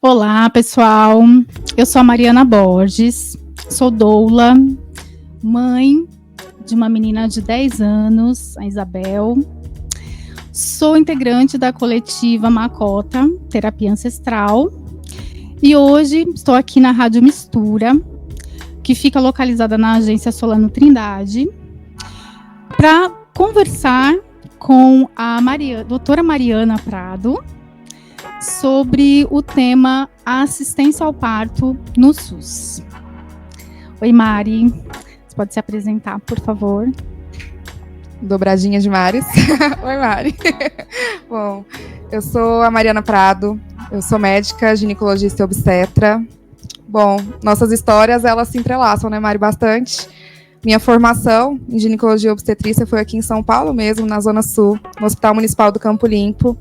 Olá, pessoal. Eu sou a Mariana Borges, sou doula, mãe de uma menina de 10 anos, a Isabel. Sou integrante da coletiva Macota, Terapia Ancestral. E hoje estou aqui na Rádio Mistura, que fica localizada na Agência Solano Trindade, para conversar com a doutora Mariana Prado sobre o tema assistência ao parto no SUS. Oi, Mari. Você pode se apresentar, por favor? Dobradinha de Maris. Oi, Mari. Bom, eu sou a Mariana Prado, eu sou médica, ginecologista e obstetra. Bom, nossas histórias, elas se entrelaçam, né, Mari, bastante. Minha formação em ginecologia e obstetrícia foi aqui em São Paulo mesmo, na Zona Sul, no Hospital Municipal do Campo Limpo.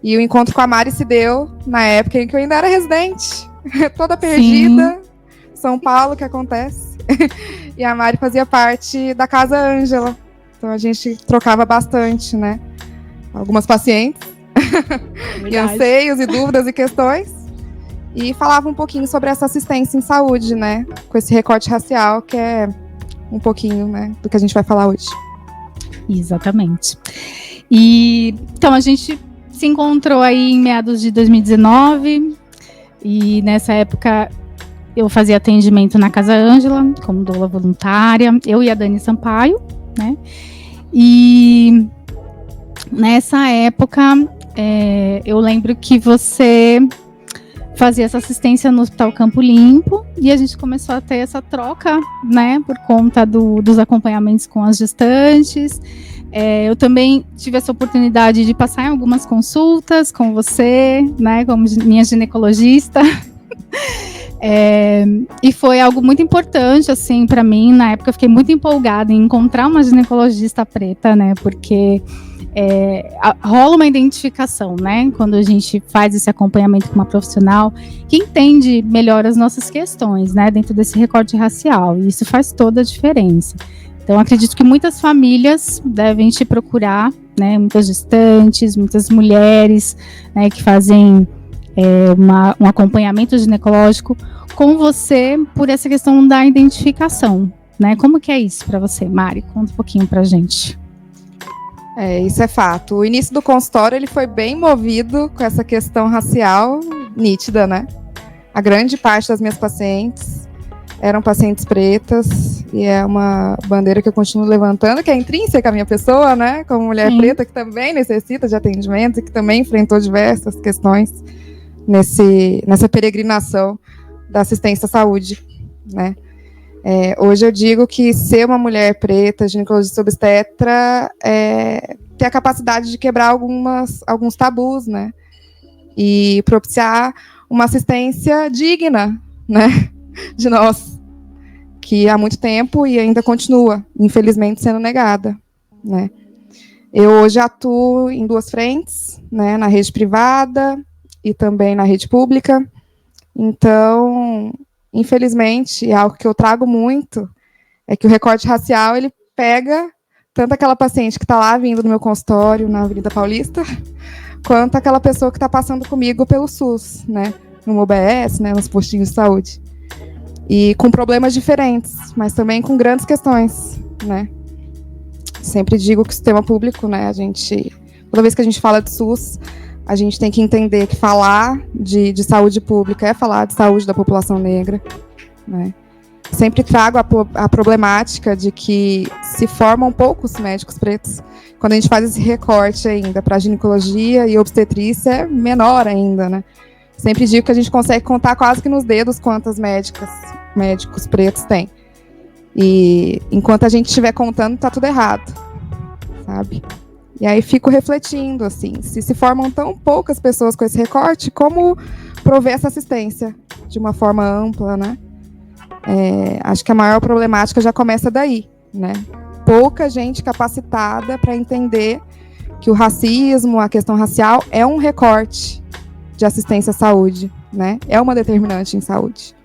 E o encontro com a Mari se deu na época em que eu ainda era residente, toda perdida. Sim. São Paulo, que acontece. E a Mari fazia parte da Casa Ângela. Então a gente trocava bastante, né? Algumas pacientes, e anseios, e dúvidas e questões. E falava um pouquinho sobre essa assistência em saúde, né? Com esse recorte racial, que é um pouquinho, né, do que a gente vai falar hoje. Exatamente. E então a gente se encontrou aí em meados de 2019, e nessa época eu fazia atendimento na Casa Ângela, como doula voluntária, eu e a Dani Sampaio, né? E nessa época, eu lembro que você fazia essa assistência no Hospital Campo Limpo, e a gente começou a ter essa troca, né, por conta dos acompanhamentos com as gestantes. Eu também tive essa oportunidade de passar em algumas consultas com você, né, como minha ginecologista. E foi algo muito importante, assim, para mim. Na época eu fiquei muito empolgada em encontrar uma ginecologista preta, né, porque rola uma identificação, né, quando a gente faz esse acompanhamento com uma profissional que entende melhor as nossas questões, né, dentro desse recorte racial, e isso faz toda a diferença. Então, acredito que muitas famílias devem te procurar, né, muitas gestantes, muitas mulheres, né, que fazem um acompanhamento ginecológico com você por essa questão da identificação, né? Como que é isso para você, Mari? Conta um pouquinho pra gente. Isso é fato. O início do consultório, ele foi bem movido com essa questão racial nítida, né? A grande parte das minhas pacientes eram pacientes pretas, e é uma bandeira que eu continuo levantando, que é intrínseca à minha pessoa, né? Como mulher preta que também necessita de atendimento e que também enfrentou diversas questões nessa peregrinação da assistência à saúde, né? Hoje eu digo que ser uma mulher preta, ginecologista obstetra, ter a capacidade de quebrar alguns tabus, né? E propiciar uma assistência digna, né? De nós, que há muito tempo e ainda continua, infelizmente, sendo negada, né? Eu hoje atuo em duas frentes, né? Na rede privada e também na rede pública. Então, infelizmente, algo que eu trago muito é que o recorte racial, ele pega tanto aquela paciente que está lá vindo no meu consultório, na Avenida Paulista, quanto aquela pessoa que está passando comigo pelo SUS, né? No UBS, né? Nos postinhos de saúde. E com problemas diferentes, mas também com grandes questões, né? Sempre digo que o sistema público, né? Toda vez que a gente fala de SUS, a gente tem que entender que falar de saúde pública é falar de saúde da população negra, né? Sempre trago a problemática de que se formam poucos médicos pretos. Quando a gente faz esse recorte ainda para ginecologia e obstetrícia, é menor ainda, né? Sempre digo que a gente consegue contar quase que nos dedos quantas médicos pretos tem. E enquanto a gente estiver contando, tá tudo errado, sabe? E aí fico refletindo, assim, se formam tão poucas pessoas com esse recorte, como prover essa assistência de uma forma ampla, né? Acho que a maior problemática já começa daí, né? Pouca gente capacitada para entender que o racismo, a questão racial, é um recorte de assistência à saúde, né? É uma determinante em saúde.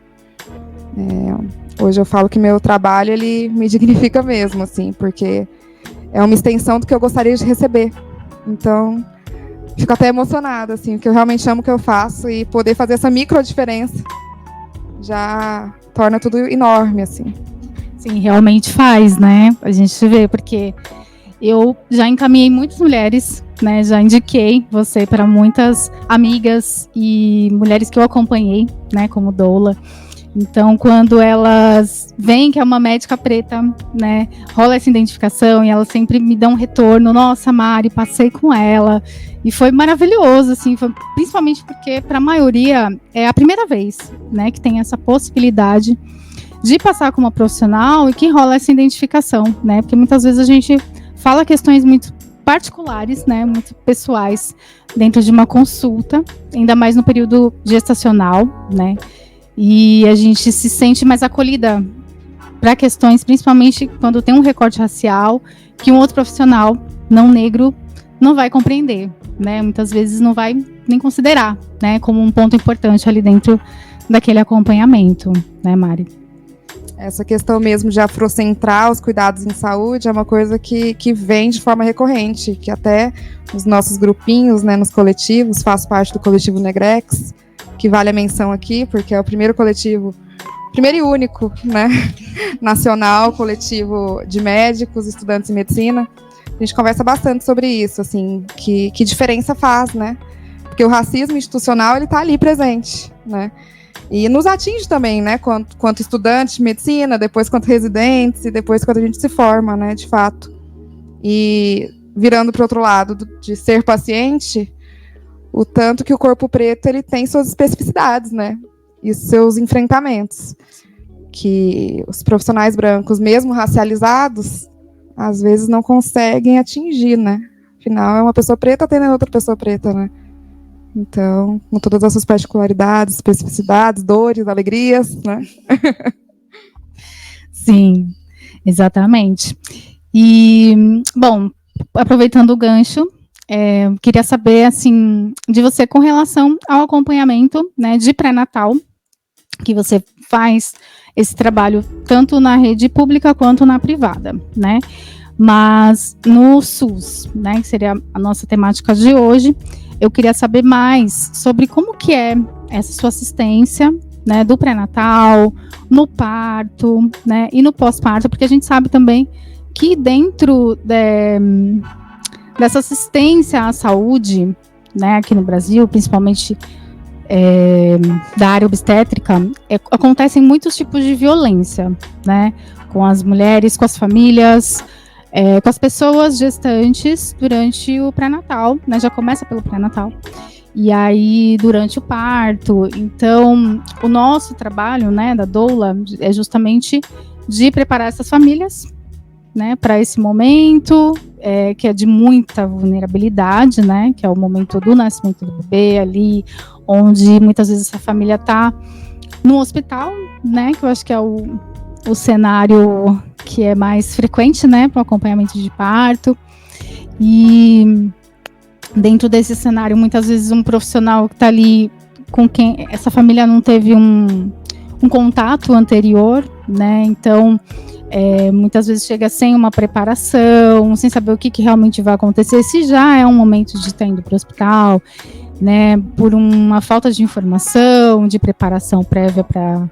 Hoje eu falo que meu trabalho, ele me dignifica mesmo, assim, porque é uma extensão do que eu gostaria de receber. Então, fico até emocionada, assim, porque eu realmente amo o que eu faço e poder fazer essa micro diferença já torna tudo enorme, assim. Sim, realmente faz, né? A gente vê, porque eu já encaminhei muitas mulheres, né? Já indiquei você para muitas amigas e mulheres que eu acompanhei, né? Como doula. Então, quando elas veem que é uma médica preta, né? Rola essa identificação e elas sempre me dão um retorno. Nossa, Mari, passei com ela. E foi maravilhoso, assim, principalmente porque para a maioria é a primeira vez, né? Que tem essa possibilidade de passar com uma profissional e que rola essa identificação, né? Porque muitas vezes a gente fala questões muito particulares, né? Muito pessoais dentro de uma consulta, ainda mais no período gestacional, né? E a gente se sente mais acolhida para questões, principalmente quando tem um recorte racial, que um outro profissional não negro não vai compreender, né? Muitas vezes não vai nem considerar, né? Como um ponto importante ali dentro daquele acompanhamento, né, Mari? Essa questão mesmo de afrocentrar os cuidados em saúde é uma coisa que vem de forma recorrente, que até nos nossos grupinhos, né, nos coletivos, faço parte do coletivo Negrex, que vale a menção aqui, porque é o primeiro coletivo, primeiro e único, né, nacional, coletivo de médicos, estudantes de medicina. A gente conversa bastante sobre isso, assim, que diferença faz, né? Porque o racismo institucional, ele tá ali presente, né? E nos atinge também, né, quanto estudantes de medicina, depois quanto residentes, e depois quando a gente se forma, né, de fato. E virando para o outro lado, de ser paciente, o tanto que o corpo preto, ele tem suas especificidades, né, e seus enfrentamentos, que os profissionais brancos, mesmo racializados, às vezes não conseguem atingir, né. Afinal, é uma pessoa preta atendendo outra pessoa preta, né. Então, com todas as suas particularidades, especificidades, dores, alegrias, né? Sim, exatamente. E, bom, aproveitando o gancho, queria saber, assim, de você com relação ao acompanhamento, né, de pré-natal, que você faz esse trabalho tanto na rede pública quanto na privada, né? Mas no SUS, né, que seria a nossa temática de hoje, eu queria saber mais sobre como que é essa sua assistência, né, do pré-natal, no parto, né, e no pós-parto, porque a gente sabe também que dentro dessa assistência à saúde, né, aqui no Brasil, principalmente da área obstétrica, acontecem muitos tipos de violência, né, com as mulheres, com as famílias, com as pessoas gestantes durante o pré-natal, né, já começa pelo pré-natal, e aí durante o parto. Então, o nosso trabalho, né, da doula, é justamente de preparar essas famílias, né, para esse momento, que é de muita vulnerabilidade, né, que é o momento do nascimento do bebê ali, onde muitas vezes essa família está no hospital, né, que eu acho que é o cenário que é mais frequente, né, para o acompanhamento de parto. E dentro desse cenário, muitas vezes um profissional que está ali com quem essa família não teve um contato anterior, né, então muitas vezes chega sem uma preparação, sem saber o que realmente vai acontecer, se já é um momento de estar indo para o hospital, né, por uma falta de informação, de preparação prévia para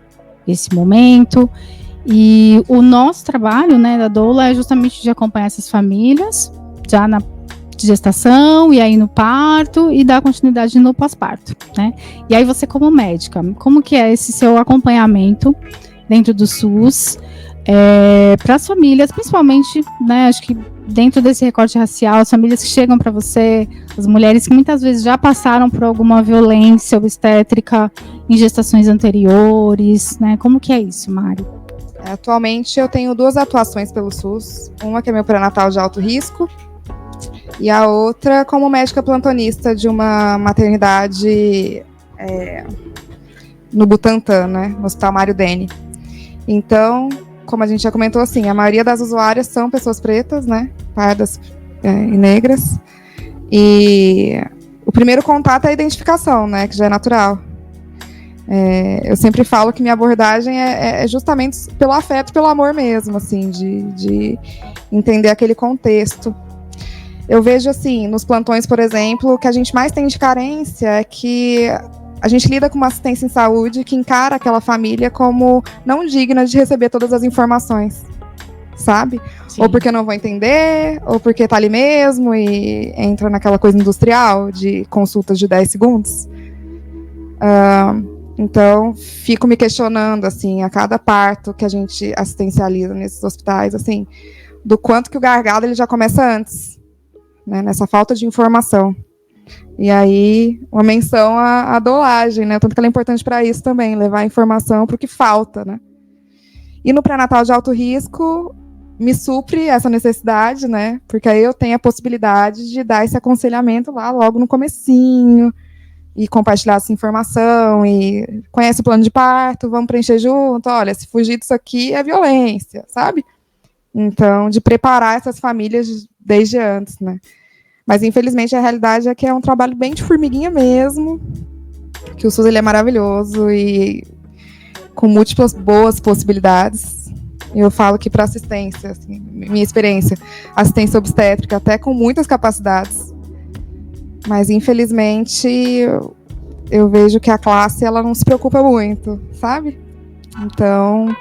esse momento. E o nosso trabalho, né, da doula, é justamente de acompanhar essas famílias, já na gestação, e aí no parto, e dar continuidade no pós-parto, né. E aí você, como médica, como que é esse seu acompanhamento dentro do SUS, para as famílias, principalmente, né, acho que dentro desse recorte racial, as famílias que chegam para você, as mulheres que muitas vezes já passaram por alguma violência obstétrica em gestações anteriores, né, como que é isso, Mari? Atualmente eu tenho 2 atuações pelo SUS, uma que é meu pré-natal de alto risco, e a outra como médica plantonista de uma maternidade no Butantã, né, no Hospital Mário Dene. Então, como a gente já comentou, assim, a maioria das usuárias são pessoas pretas, né, pardas e negras, e o primeiro contato é a identificação, né, que já é natural. Eu sempre falo que minha abordagem é justamente pelo afeto, pelo amor mesmo, assim, de entender aquele contexto. Eu vejo, assim, nos plantões, por exemplo, o que a gente mais tem de carência é que a gente lida com uma assistência em saúde que encara aquela família como não digna de receber todas as informações, sabe? Sim. Ou porque não vão entender, ou porque tá ali mesmo e entra naquela coisa industrial de consultas de 10 segundos. Então, fico me questionando, assim, a cada parto que a gente assistencializa nesses hospitais, assim, do quanto que o gargalo ele já começa antes, né, nessa falta de informação. E aí, uma menção à dolagem, né? Tanto que ela é importante para isso também, levar a informação para o que falta, né? E no pré-natal de alto risco, me supre essa necessidade, né? Porque aí eu tenho a possibilidade de dar esse aconselhamento lá logo no comecinho, e compartilhar essa informação, e conhece o plano de parto, vamos preencher junto, olha, se fugir disso aqui é violência, sabe? Então, de preparar essas famílias desde antes, né? Mas, infelizmente, a realidade é que é um trabalho bem de formiguinha mesmo, que o SUS ele é maravilhoso e com múltiplas boas possibilidades. Eu falo que para assistência, assim, minha experiência, assistência obstétrica, até com muitas capacidades, mas, infelizmente, eu vejo que a classe ela não se preocupa muito, sabe? Então,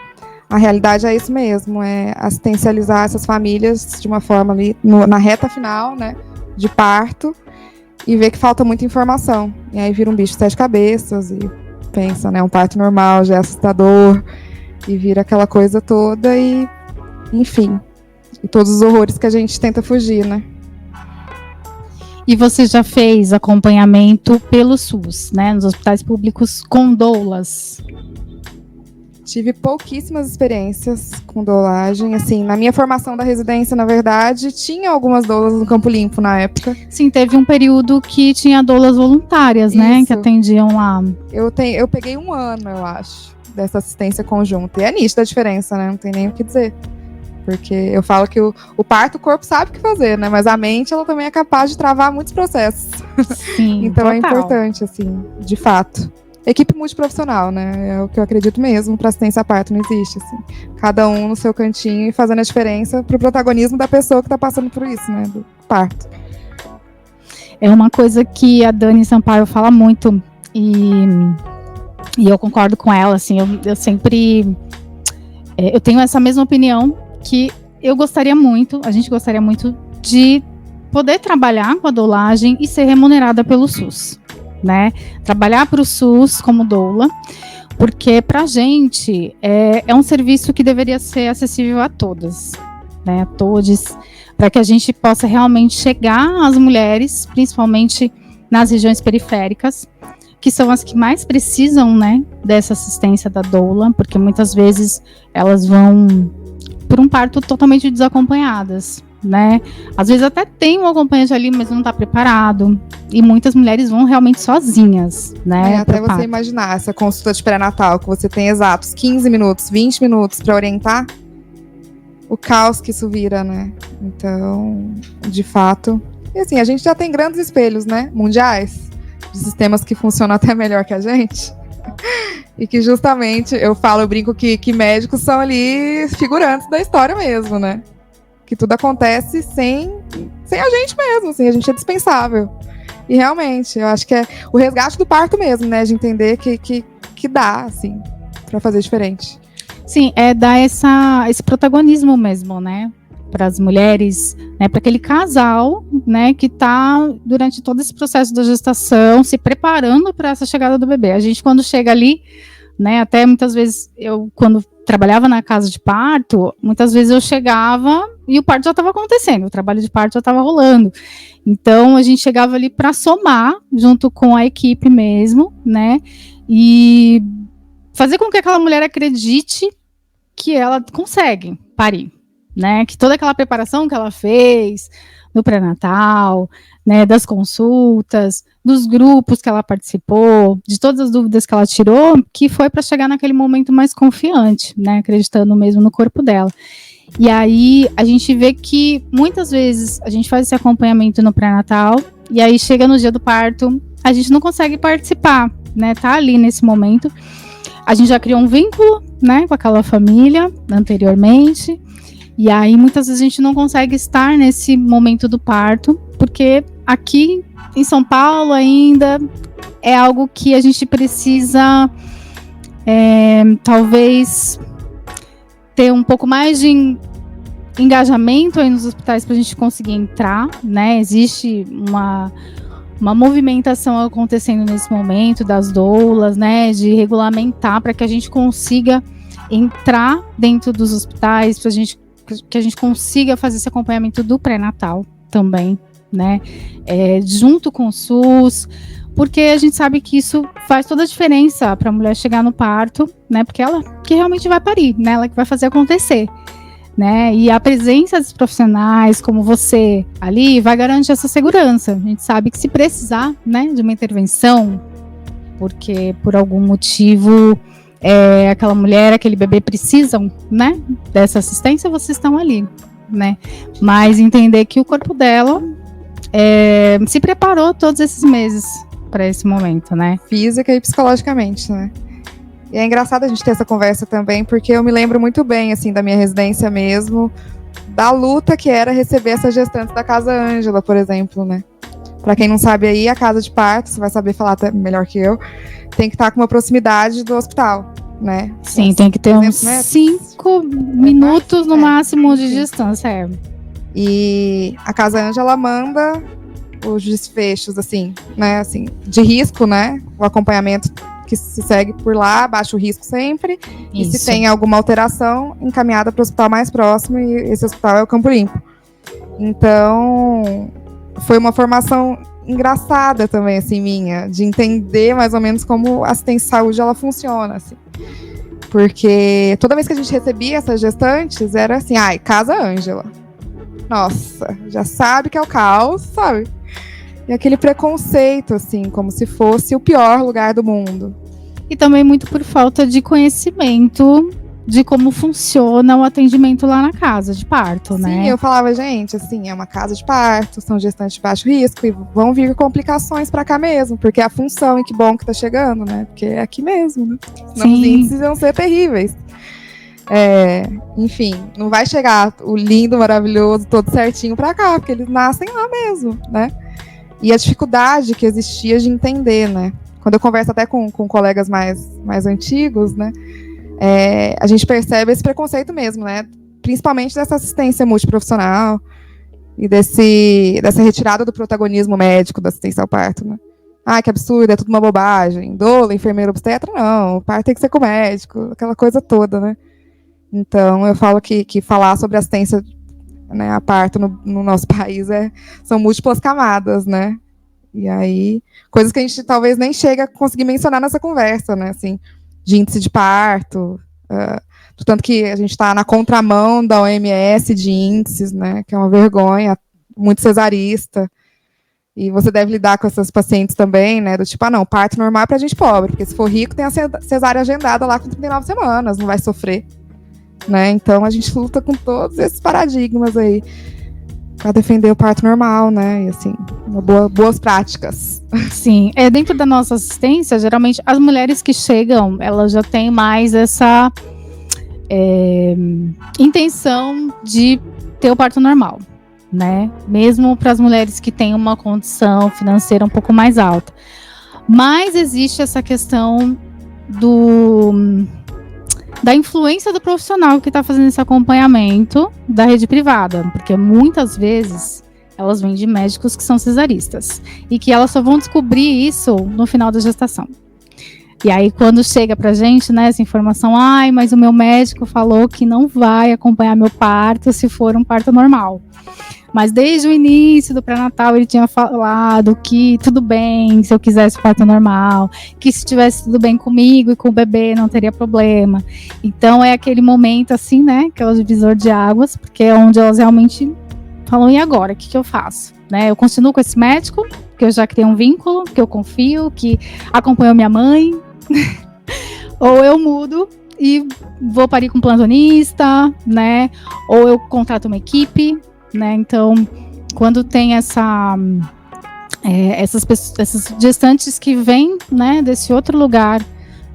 a realidade é isso mesmo, é assistencializar essas famílias de uma forma ali, na reta final, né, de parto, e ver que falta muita informação. E aí vira um bicho de 7 cabeças e pensa, né, um parto normal já é assustador, e vira aquela coisa toda e, enfim, e todos os horrores que a gente tenta fugir, né? E você já fez acompanhamento pelo SUS, né, nos hospitais públicos com doulas? Tive pouquíssimas experiências com doulagem. Assim, na minha formação da residência, na verdade, tinha algumas doulas no Campo Limpo na época. Sim, teve um período que tinha doulas voluntárias, né, que atendiam lá. Eu peguei 1 ano, eu acho, dessa assistência conjunta. E é nítida a diferença, né, não tem nem o que dizer. Porque eu falo que o parto, o corpo sabe o que fazer, né? Mas a mente, ela também é capaz de travar muitos processos. Sim, então total. É importante, assim, de fato. Equipe multiprofissional, né? É o que eu acredito mesmo, para assistência a parto não existe, assim. Cada um no seu cantinho e fazendo a diferença pro protagonismo da pessoa que tá passando por isso, né? Do parto. É uma coisa que a Dani Sampaio fala muito e eu concordo com ela, assim, eu sempre... eu tenho essa mesma opinião, que a gente gostaria muito de poder trabalhar com a doulagem e ser remunerada pelo SUS, né? Trabalhar para o SUS como doula, porque para a gente é um serviço que deveria ser acessível a todas, né? A todos, para que a gente possa realmente chegar às mulheres, principalmente nas regiões periféricas, que são as que mais precisam, né, dessa assistência da doula, porque muitas vezes elas vão por um parto totalmente desacompanhadas, né? Às vezes até tem um acompanhante ali, mas não está preparado. E muitas mulheres vão realmente sozinhas, né? Até você imaginar essa consulta de pré-natal, que você tem exatos 15 minutos, 20 minutos para orientar, o caos que isso vira, né? Então, de fato... E assim, a gente já tem grandes espelhos, né? Mundiais, de sistemas que funcionam até melhor que a gente. E que justamente, eu brinco que médicos são ali figurantes da história mesmo, né? Que tudo acontece sem a gente mesmo, assim, a gente é dispensável. E realmente, eu acho que é o resgate do parto mesmo, né? De entender que dá, assim, pra fazer diferente. Sim, é dar esse protagonismo mesmo, né? Para as mulheres, né, para aquele casal, né, que está durante todo esse processo da gestação se preparando para essa chegada do bebê. A gente, quando chega ali, né, até muitas vezes eu, quando trabalhava na casa de parto, muitas vezes eu chegava e o parto já estava acontecendo, o trabalho de parto já estava rolando. Então a gente chegava ali para somar junto com a equipe mesmo, né, e fazer com que aquela mulher acredite que ela consegue parir. Né, que toda aquela preparação que ela fez no pré-natal, né, das consultas, dos grupos que ela participou, de todas as dúvidas que ela tirou, que foi para chegar naquele momento mais confiante, né, acreditando mesmo no corpo dela. E aí a gente vê que muitas vezes a gente faz esse acompanhamento no pré-natal e aí chega no dia do parto, a gente não consegue participar, né, tá ali nesse momento. A gente já criou um vínculo, né, com aquela família anteriormente. E aí, muitas vezes, a gente não consegue estar nesse momento do parto, porque aqui em São Paulo ainda é algo que a gente precisa, talvez, ter um pouco mais de engajamento aí nos hospitais para a gente conseguir entrar, né? Existe uma movimentação acontecendo nesse momento das doulas, né? De regulamentar para que a gente consiga entrar dentro dos hospitais, para que a gente consiga fazer esse acompanhamento do pré-natal também, né? Junto com o SUS, porque a gente sabe que isso faz toda a diferença para a mulher chegar no parto, né? Porque ela que realmente vai parir, né? Ela que vai fazer acontecer, né? E a presença dos profissionais como você ali vai garantir essa segurança. A gente sabe que se precisar, né, de uma intervenção, porque por algum motivo aquela mulher, aquele bebê precisam, né, dessa assistência, vocês estão ali, né? Mas entender que o corpo dela se preparou todos esses meses para esse momento, né? Física e psicologicamente, né? E é engraçado a gente ter essa conversa também, porque eu me lembro muito bem, assim, da minha residência mesmo, da luta que era receber essas gestantes da Casa Ângela, por exemplo, né? Pra quem não sabe aí, a casa de parto, você vai saber falar até melhor que eu, tem que estar com uma proximidade do hospital, né? Sim, tem que ter uns 5 minutos no máximo de distância. E a Casa Ângela manda os desfechos, assim, né? Assim, de risco, né? O acompanhamento que se segue por lá, baixa o risco sempre. Isso. E se tem alguma alteração, encaminhada para o hospital mais próximo, e esse hospital é o Campo Limpo. Então, foi uma formação engraçada também, assim, minha, de entender mais ou menos como a assistência de saúde ela funciona, assim. Porque toda vez que a gente recebia essas gestantes, era assim, Casa Ângela. Nossa, já sabe que é o caos, sabe? E aquele preconceito, assim, como se fosse o pior lugar do mundo. E também muito por falta de conhecimento de como funciona o atendimento lá na casa de parto, né? Sim, eu falava, gente, assim, é uma casa de parto, são gestantes de baixo risco e vão vir complicações pra cá mesmo, porque é a função, e que bom que tá chegando, né? Porque é aqui mesmo, né? Senão os índices vão ser terríveis. Enfim, não vai chegar o lindo, maravilhoso, todo certinho pra cá, porque eles nascem lá mesmo, né? E a dificuldade que existia de entender, né? Quando eu converso até com colegas mais antigos, né? A gente percebe esse preconceito mesmo, né? Principalmente dessa assistência multiprofissional e dessa retirada do protagonismo médico da assistência ao parto, né? Que absurdo, é tudo uma bobagem. Doula, enfermeira, obstetra, não. O parto tem que ser com o médico, aquela coisa toda, né? Então, eu falo que falar sobre assistência, né, a parto no nosso país são múltiplas camadas, né? E aí, coisas que a gente talvez nem chega a conseguir mencionar nessa conversa, né? Assim, de índice de parto, tanto que a gente está na contramão da OMS de índices, né? Que é uma vergonha, muito cesarista. E você deve lidar com essas pacientes também, né? Do tipo, não, parto normal é pra gente pobre, porque se for rico tem a cesárea agendada lá com 39 semanas, não vai sofrer. Né? Então a gente luta com todos esses paradigmas aí para defender o parto normal, né? E assim, boas práticas. Sim, dentro da nossa assistência, geralmente as mulheres que chegam, elas já têm mais essa intenção de ter o parto normal, né? Mesmo para as mulheres que têm uma condição financeira um pouco mais alta. Mas existe essa questão da influência do profissional que está fazendo esse acompanhamento da rede privada, porque muitas vezes elas vêm de médicos que são cesaristas e que elas só vão descobrir isso no final da gestação. E aí quando chega pra gente, né, essa informação, mas o meu médico falou que não vai acompanhar meu parto se for um parto normal. Mas desde o início do pré-natal ele tinha falado que tudo bem se eu quisesse parto normal, que se tivesse tudo bem comigo e com o bebê não teria problema. Então é aquele momento assim, né, que é o divisor de águas, porque é onde elas realmente falam, e agora, o que eu faço? Né, eu continuo com esse médico, que eu já criei um vínculo, que eu confio, que acompanhou minha mãe, ou eu mudo e vou parir com um plantonista, né, ou eu contrato uma equipe, né? Então, quando tem essas gestantes que vêm, né, desse outro lugar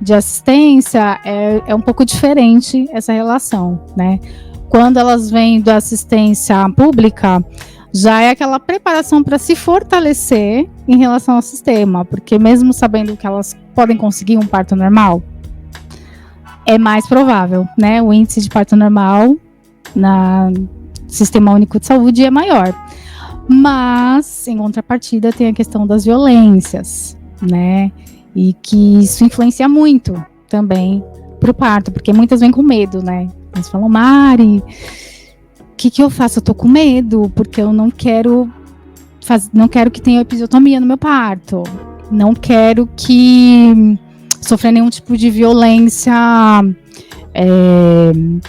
de assistência, é um pouco diferente essa relação, né? quando elas vêm da assistência pública, já é aquela preparação para se fortalecer em relação ao sistema, porque mesmo sabendo que elas podem conseguir um parto normal, é mais provável, né? O índice de parto normal no Sistema Único de Saúde é maior. Mas, em contrapartida, tem a questão das violências, né? E que isso influencia muito também para o parto, porque muitas vêm com medo, né? Eles falam, Mari, o que eu faço? Eu tô com medo, porque eu não quero que tenha episiotomia no meu parto. Não quero que sofra nenhum tipo de violência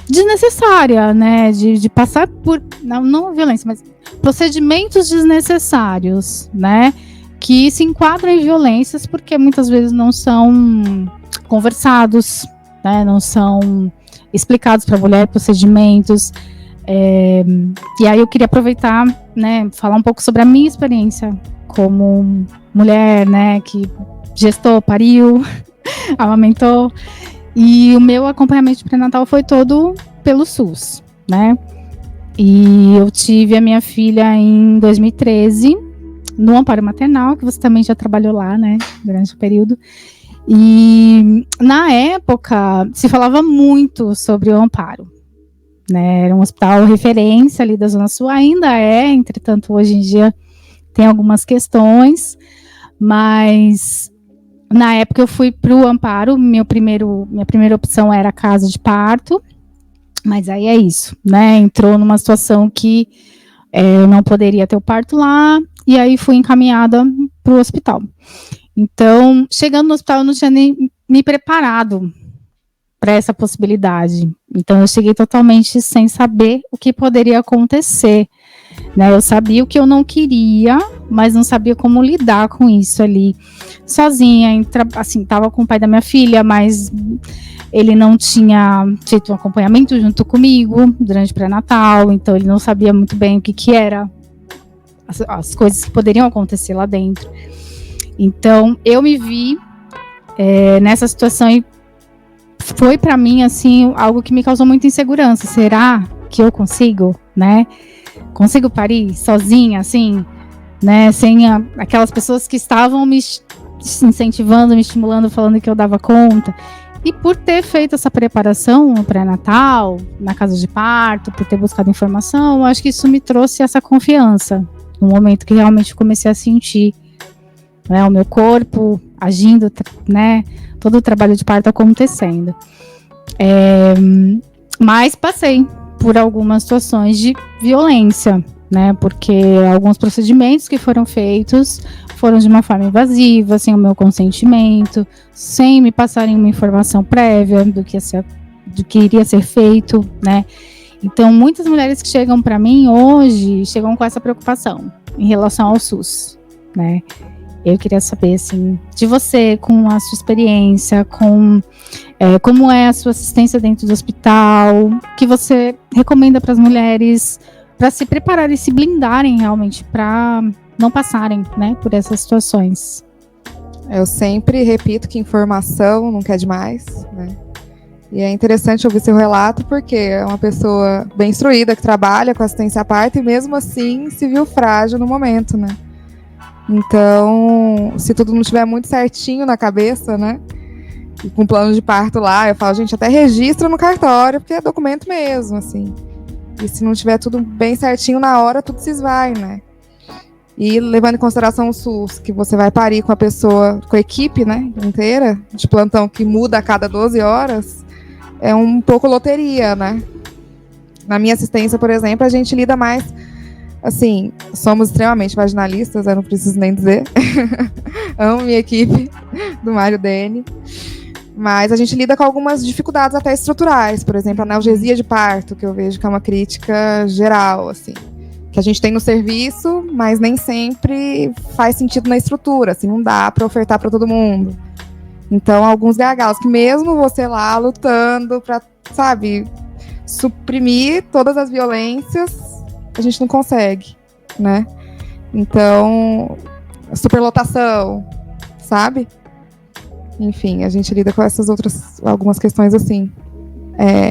desnecessária, né? De passar por, não violência, mas procedimentos desnecessários, né? Que se enquadram em violências porque muitas vezes não são conversados, né? Não são explicados para a mulher procedimentos. E aí eu queria aproveitar, né? Falar um pouco sobre a minha experiência como mulher, né? Que gestou, pariu, amamentou. E o meu acompanhamento pré-natal foi todo pelo SUS, né? E eu tive a minha filha em 2013, no Amparo Maternal, que você também já trabalhou lá, né? Durante o período. E na época se falava muito sobre o Amparo, né? Era um hospital referência ali da Zona Sul, ainda é, entretanto, hoje em dia tem algumas questões, mas na época eu fui para o Amparo, minha primeira opção era a casa de parto, mas aí é isso, né? Entrou numa situação que eu não poderia ter o parto lá, e aí fui encaminhada para o hospital. Então, chegando no hospital, eu não tinha nem me preparado para essa possibilidade. Então, eu cheguei totalmente sem saber o que poderia acontecer, né? Eu sabia o que eu não queria, mas não sabia como lidar com isso ali, sozinha. Assim, estava com o pai da minha filha, mas ele não tinha feito um acompanhamento junto comigo durante o pré-natal, então ele não sabia muito bem o que era as coisas que poderiam acontecer lá dentro. Então, eu me vi nessa situação e foi para mim, assim, algo que me causou muita insegurança. Será que eu consigo, né? Consigo parir sozinha, assim, né? Sem aquelas pessoas que estavam me incentivando, me estimulando, falando que eu dava conta. E por ter feito essa preparação no pré-natal, na casa de parto, por ter buscado informação, eu acho que isso me trouxe essa confiança. No momento que realmente comecei a sentir, né, o meu corpo agindo, né, todo o trabalho de parto acontecendo. Mas passei por algumas situações de violência, né, porque alguns procedimentos que foram feitos foram de uma forma invasiva, sem o meu consentimento, sem me passarem uma informação prévia do que iria ser feito, né. Então, muitas mulheres que chegam para mim hoje, chegam com essa preocupação em relação ao SUS, né. Eu queria saber, assim, de você, com a sua experiência, com como é a sua assistência dentro do hospital, o que você recomenda para as mulheres para se prepararem e se blindarem realmente, para não passarem, né, por essas situações. Eu sempre repito que informação nunca é demais, né? E é interessante ouvir seu relato, porque é uma pessoa bem instruída, que trabalha com assistência à parto e mesmo assim se viu frágil no momento, né? Então, se tudo não estiver muito certinho na cabeça, né? E com plano de parto lá, eu falo, gente, até registra no cartório, porque é documento mesmo, assim. E se não tiver tudo bem certinho na hora, tudo se esvai, né? E levando em consideração o SUS, que você vai parir com a pessoa, com a equipe, né, inteira, de plantão, que muda a cada 12 horas, é um pouco loteria, né? Na minha assistência, por exemplo, a gente lida mais, assim, somos extremamente vaginalistas, eu não preciso nem dizer. Amo minha equipe do Mário Dene. Mas a gente lida com algumas dificuldades até estruturais, por exemplo, a analgesia de parto, que eu vejo que é uma crítica geral, assim, que a gente tem no serviço, mas nem sempre faz sentido na estrutura, assim, não dá para ofertar para todo mundo. Então, alguns gargalos que mesmo você lá lutando para, sabe, suprimir todas as violências, a gente não consegue, né? Então, superlotação, sabe? Enfim, a gente lida com essas outras, algumas questões assim.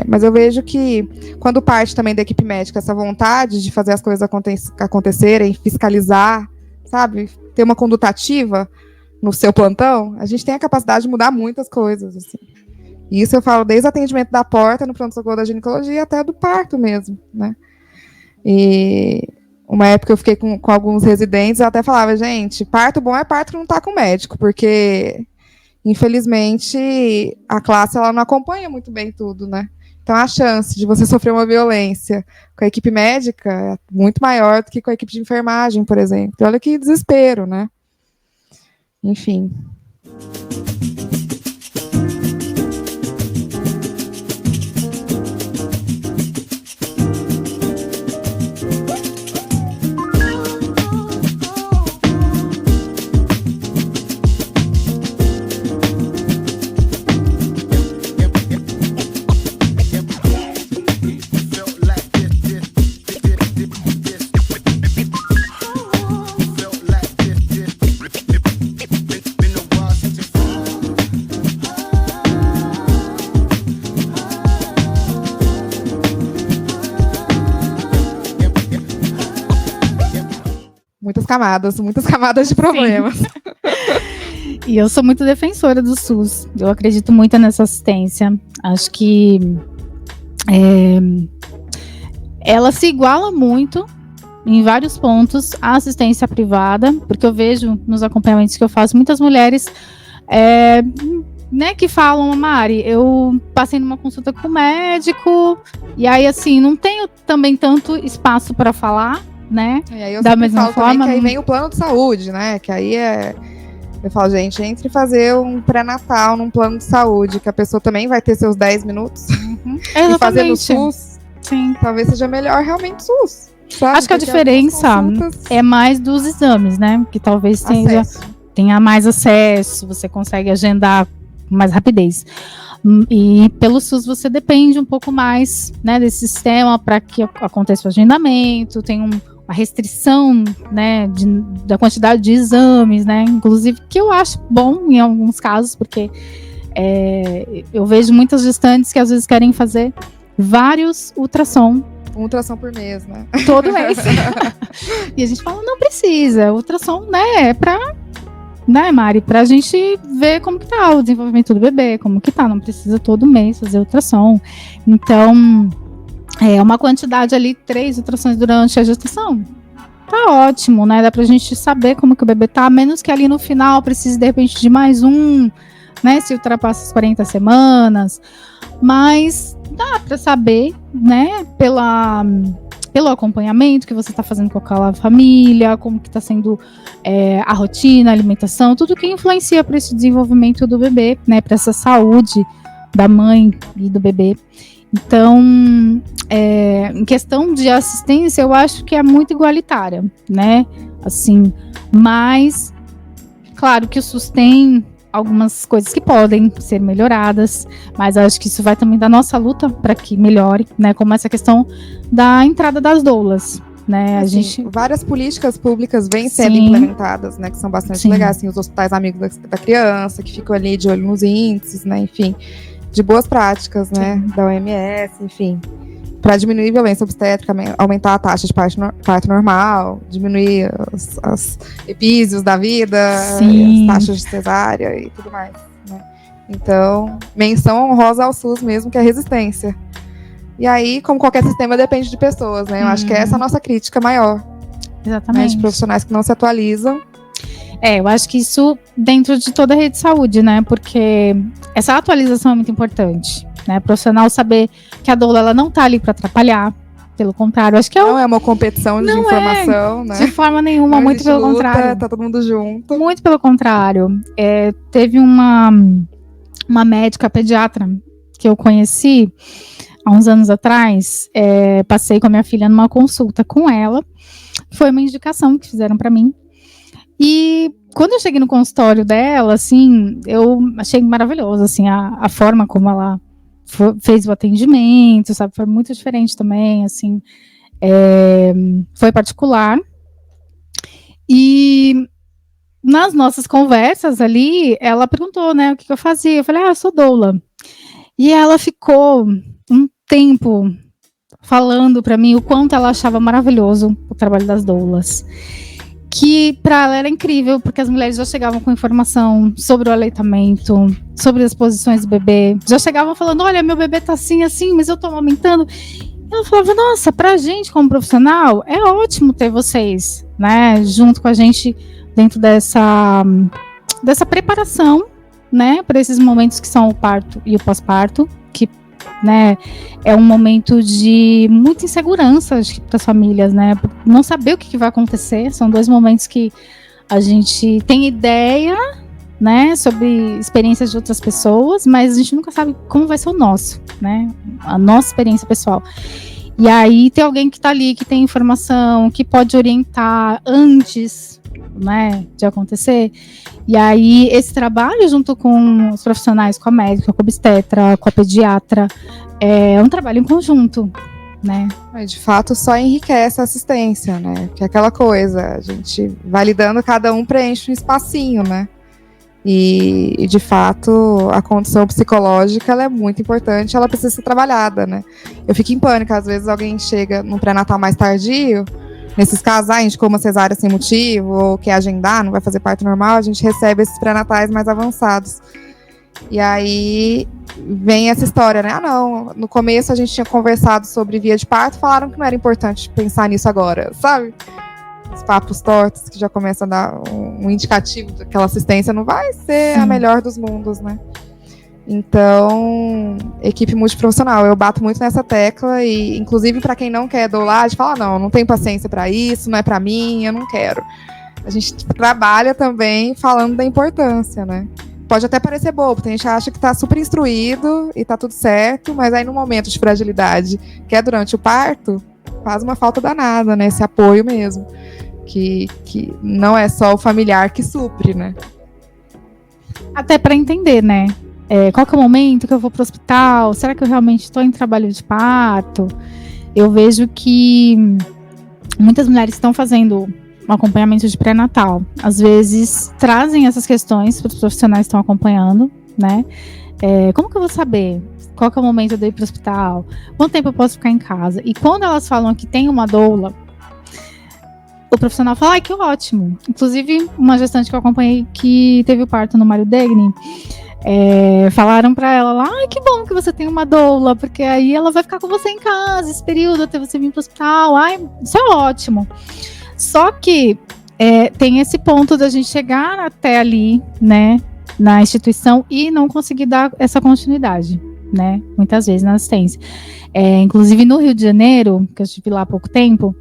Mas eu vejo que quando parte também da equipe médica essa vontade de fazer as coisas acontecerem, fiscalizar, sabe? Ter uma conduta ativa no seu plantão, a gente tem a capacidade de mudar muitas coisas, assim. E isso eu falo desde o atendimento da porta, no pronto-socorro da ginecologia, até do parto mesmo, né? E uma época eu fiquei com alguns residentes, eu até falava, gente, parto bom é parto que não tá com médico, porque, infelizmente, a classe ela não acompanha muito bem tudo, né? Então a chance de você sofrer uma violência com a equipe médica é muito maior do que com a equipe de enfermagem, por exemplo. E olha que desespero, né? Enfim. Muitas camadas de problemas. E eu sou muito defensora do SUS. Eu acredito muito nessa assistência. Acho que ela se iguala muito em vários pontos à assistência privada, porque eu vejo nos acompanhamentos que eu faço muitas mulheres que falam, Mari, eu passei numa consulta com o médico e aí assim, não tenho também tanto espaço para falar, né? E aí eu da mesma forma, que aí vem o plano de saúde, né? Que aí eu falo, gente, entre fazer um pré-natal num plano de saúde, que a pessoa também vai ter seus 10 minutos, e fazer no SUS, sim, talvez seja melhor realmente o SUS. Sabe? Acho que a diferença é mais dos exames, né? Que talvez tenha mais acesso, você consegue agendar com mais rapidez. E pelo SUS você depende um pouco mais, né, desse sistema para que aconteça o agendamento, tem uma restrição, né, da quantidade de exames, né, inclusive, que eu acho bom em alguns casos, porque eu vejo muitas gestantes que às vezes querem fazer vários ultrassom. Um ultrassom por mês, né? Todo mês. E a gente fala, não precisa, ultrassom, né, é pra, né, Mari, pra gente ver como que tá o desenvolvimento do bebê, como que tá, não precisa todo mês fazer ultrassom. Então, uma quantidade ali, 3 ultrassons durante a gestação. Tá ótimo, né, dá pra gente saber como que o bebê tá, menos que ali no final precise, de repente, de mais um, né, se ultrapassa as 40 semanas, mas dá pra saber, né, pelo acompanhamento que você está fazendo com aquela família, como que está sendo a rotina, a alimentação, tudo que influencia para esse desenvolvimento do bebê, né, para essa saúde da mãe e do bebê. Então, em questão de assistência, eu acho que é muito igualitária, né, assim, mas, claro que o SUS tem algumas coisas que podem ser melhoradas, mas acho que isso vai também da nossa luta para que melhore, né? Como essa questão da entrada das doulas, né? Assim, várias políticas públicas vêm sendo implementadas, né? Que são bastante legais, assim, os hospitais amigos da criança, que ficam ali de olho nos índices, né? Enfim, de boas práticas, né? Da OMS, enfim, para diminuir a violência obstétrica, aumentar a taxa de parto normal, diminuir as epísios da vida, as taxas de cesárea e tudo mais, né? Então, menção honrosa ao SUS mesmo, que é a resistência. E aí, como qualquer sistema, depende de pessoas, né? Eu acho que é essa a nossa crítica maior. Exatamente. Né? De profissionais que não se atualizam. Eu acho que isso dentro de toda a rede de saúde, né? Porque essa atualização é muito importante, né? O profissional saber que a doula ela não tá ali para atrapalhar, pelo contrário, acho que não é uma competição de informação, né? De forma nenhuma, muito pelo contrário. Tá todo mundo junto. Muito pelo contrário. Teve uma médica pediatra que eu conheci há uns anos atrás, passei com a minha filha numa consulta com ela, foi uma indicação que fizeram para mim. E quando eu cheguei no consultório dela, assim, eu achei maravilhoso, assim, a forma como ela fez o atendimento, sabe, foi muito diferente também, assim, foi particular. E nas nossas conversas ali, ela perguntou, né, o que eu fazia. Eu falei, eu sou doula. E ela ficou um tempo falando para mim o quanto ela achava maravilhoso o trabalho das doulas. Que para ela era incrível, porque as mulheres já chegavam com informação sobre o aleitamento, sobre as posições do bebê, já chegavam falando, olha, meu bebê tá assim, mas eu tô amamentando. E ela falava, nossa, pra gente como profissional, é ótimo ter vocês, né, junto com a gente dentro dessa preparação, né, para esses momentos que são o parto e o pós-parto, que, né, é um momento de muita insegurança para as famílias, né, não saber o que vai acontecer. São 2 momentos que a gente tem ideia, né, sobre experiências de outras pessoas, mas a gente nunca sabe como vai ser o nosso, né, a nossa experiência pessoal. E aí tem alguém que está ali, que tem informação, que pode orientar antes, né, de acontecer. E aí esse trabalho junto com os profissionais, com a médica, com a obstetra, com a pediatra, é um trabalho em conjunto, né? De fato, só enriquece a assistência, né? Que é aquela coisa, a gente vai lidando, cada um preenche um espacinho, né? E de fato, a condição psicológica, ela é muito importante, ela precisa ser trabalhada, né? Eu fico em pânico, às vezes alguém chega num pré-natal mais tardio, nesses casos, a gente com uma cesárea sem motivo, ou quer agendar, não vai fazer parto normal, a gente recebe esses pré-natais mais avançados. E aí vem essa história, né? Ah, não, no começo a gente tinha conversado sobre via de parto, falaram que não era importante pensar nisso agora, sabe? Os papos tortos que já começam a dar um indicativo de que aquela assistência não vai ser a melhor dos mundos, né? Então, equipe multiprofissional, eu bato muito nessa tecla e, inclusive, para quem não quer doulagem, fala, não tenho paciência para isso, não é para mim, eu não quero. A gente trabalha também falando da importância, né? Pode até parecer bobo, tem gente que acha que tá super instruído e tá tudo certo, mas aí no momento de fragilidade, que é durante o parto, faz uma falta danada, né? Esse apoio mesmo, que não é só o familiar que supre, né? Até para entender, né? Qual que é o momento que eu vou para o hospital? Será que eu realmente estou em trabalho de parto? Eu vejo que muitas mulheres estão fazendo um acompanhamento de pré-natal. Às vezes trazem essas questões para os profissionais que estão acompanhando, né? Como que eu vou saber qual que é o momento de eu ir para o hospital? Quanto tempo eu posso ficar em casa? E quando elas falam que tem uma doula, o profissional fala, que ótimo. Inclusive, uma gestante que eu acompanhei que teve o parto no Mário Degni, falaram para ela lá, que bom que você tem uma doula, porque aí ela vai ficar com você em casa esse período até você vir para o hospital. Isso é ótimo. Só que tem esse ponto da gente chegar até ali, né, na instituição e não conseguir dar essa continuidade, né, muitas vezes na assistência. Inclusive no Rio de Janeiro, que eu estive lá há pouco tempo,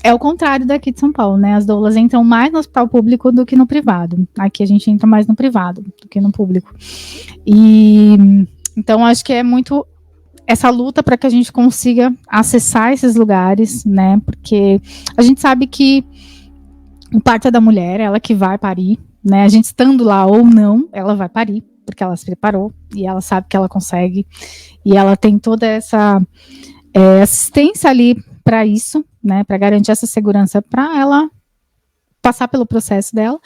é o contrário daqui de São Paulo, né? As doulas entram mais no hospital público do que no privado. Aqui a gente entra mais no privado do que no público. E então acho que é muito essa luta para que a gente consiga acessar esses lugares, né? Porque a gente sabe que o parto é da mulher, ela que vai parir, né? A gente estando lá ou não, ela vai parir, porque ela se preparou e ela sabe que ela consegue. E ela tem toda essa assistência ali para isso, né, para garantir essa segurança para ela passar pelo processo dela,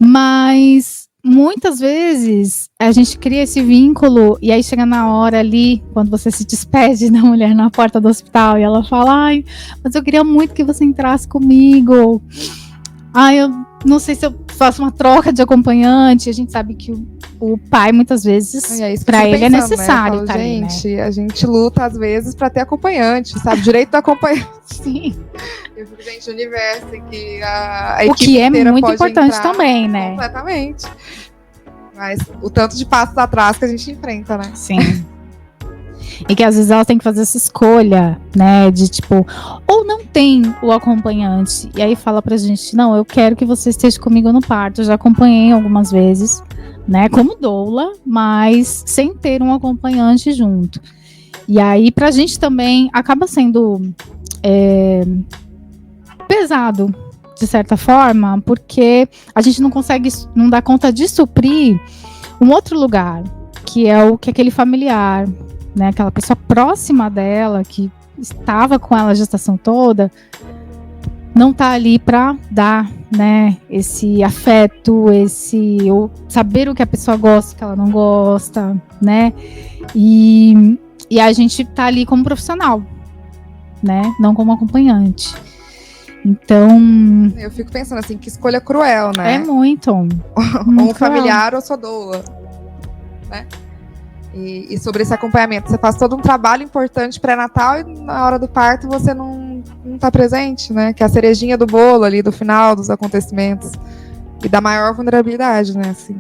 mas muitas vezes a gente cria esse vínculo e aí chega na hora ali, quando você se despede da mulher na porta do hospital e ela fala, mas eu queria muito que você entrasse comigo, eu não sei se eu faço uma troca de acompanhante. A gente sabe que o pai, muitas vezes, para ele pensando, é necessário. Né? Falo, gente, a gente luta, às vezes, para ter acompanhante, sabe? Direito do acompanhante. Sim. Eu fico, gente, o universo que a equipe o que é muito pode importante também, né? Completamente. Mas o tanto de passos atrás que a gente enfrenta, né? Sim. E que às vezes ela tem que fazer essa escolha, né, de tipo, ou não tem o acompanhante, e aí fala pra gente, não, eu quero que você esteja comigo no parto. Eu já acompanhei algumas vezes, né, como doula, mas sem ter um acompanhante junto. E aí pra gente também acaba sendo pesado, de certa forma, porque a gente não dá conta de suprir um outro lugar, que é aquele familiar, né, aquela pessoa próxima dela, que estava com ela a gestação toda, não tá ali para dar, né, esse afeto, ou saber o que a pessoa gosta, o que ela não gosta, né? E a gente tá ali como profissional, né? Não como acompanhante. Então, eu fico pensando assim, que escolha cruel, né? É muito. Ou muito familiar ou sua doula, né? E sobre esse acompanhamento, você faz todo um trabalho importante pré-natal e na hora do parto você não tá presente, né? Que é a cerejinha do bolo ali, do final dos acontecimentos. E da maior vulnerabilidade, né? Assim.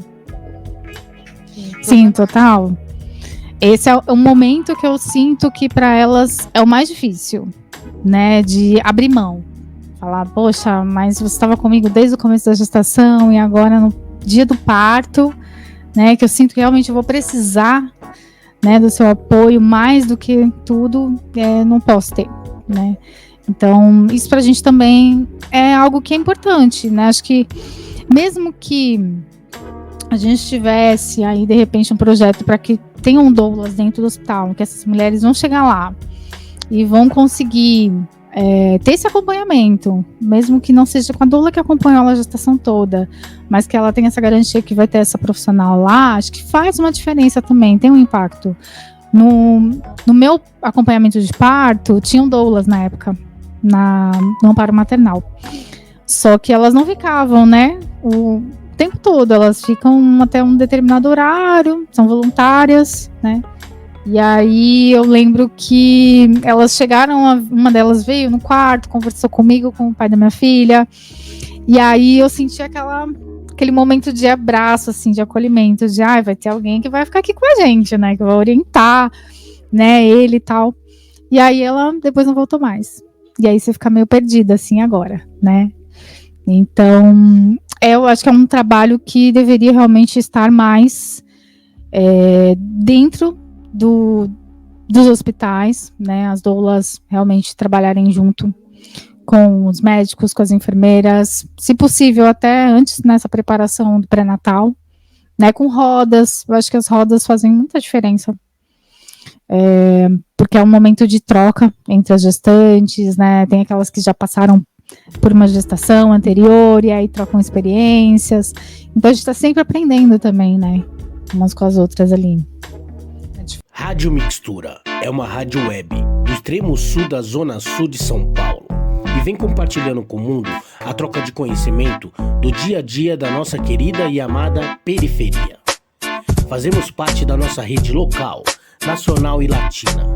Sim, total. Esse é o momento que eu sinto que para elas é o mais difícil, né? De abrir mão. Falar, poxa, mas você estava comigo desde o começo da gestação e agora no dia do parto, né? Que eu sinto que realmente eu vou precisar, né, do seu apoio mais do que tudo, não posso ter, né? Então, isso pra gente também é algo que é importante, né? Acho que mesmo que a gente tivesse aí, de repente, um projeto para que tenham doulas dentro do hospital, que essas mulheres vão chegar lá e vão conseguir ter esse acompanhamento, mesmo que não seja com a doula que acompanhou ela a gestação toda, mas que ela tenha essa garantia que vai ter essa profissional lá, acho que faz uma diferença também, tem um impacto. No meu acompanhamento de parto, tinham doulas na época, no amparo maternal. Só que elas não ficavam, né, o tempo todo, elas ficam até um determinado horário, são voluntárias, né. E aí eu lembro que elas chegaram, uma delas veio no quarto, conversou comigo, com o pai da minha filha, e aí eu senti aquele momento de abraço, assim, de acolhimento, de vai ter alguém que vai ficar aqui com a gente, né, que vai orientar, né, ele e tal. E aí ela depois não voltou mais. E aí você fica meio perdida, assim, agora, né. Então, eu acho que é um trabalho que deveria realmente estar mais dentro dos hospitais, né, as doulas realmente trabalharem junto com os médicos, com as enfermeiras, se possível até antes nessa preparação do pré-natal, né, com rodas. Eu acho que as rodas fazem muita diferença, porque é um momento de troca entre as gestantes, né, tem aquelas que já passaram por uma gestação anterior e aí trocam experiências, então a gente está sempre aprendendo também, né, umas com as outras ali. Rádio Mixtura é uma rádio web do extremo sul da zona sul de São Paulo e vem compartilhando com o mundo a troca de conhecimento do dia a dia da nossa querida e amada periferia. Fazemos parte da nossa rede local, nacional e latina.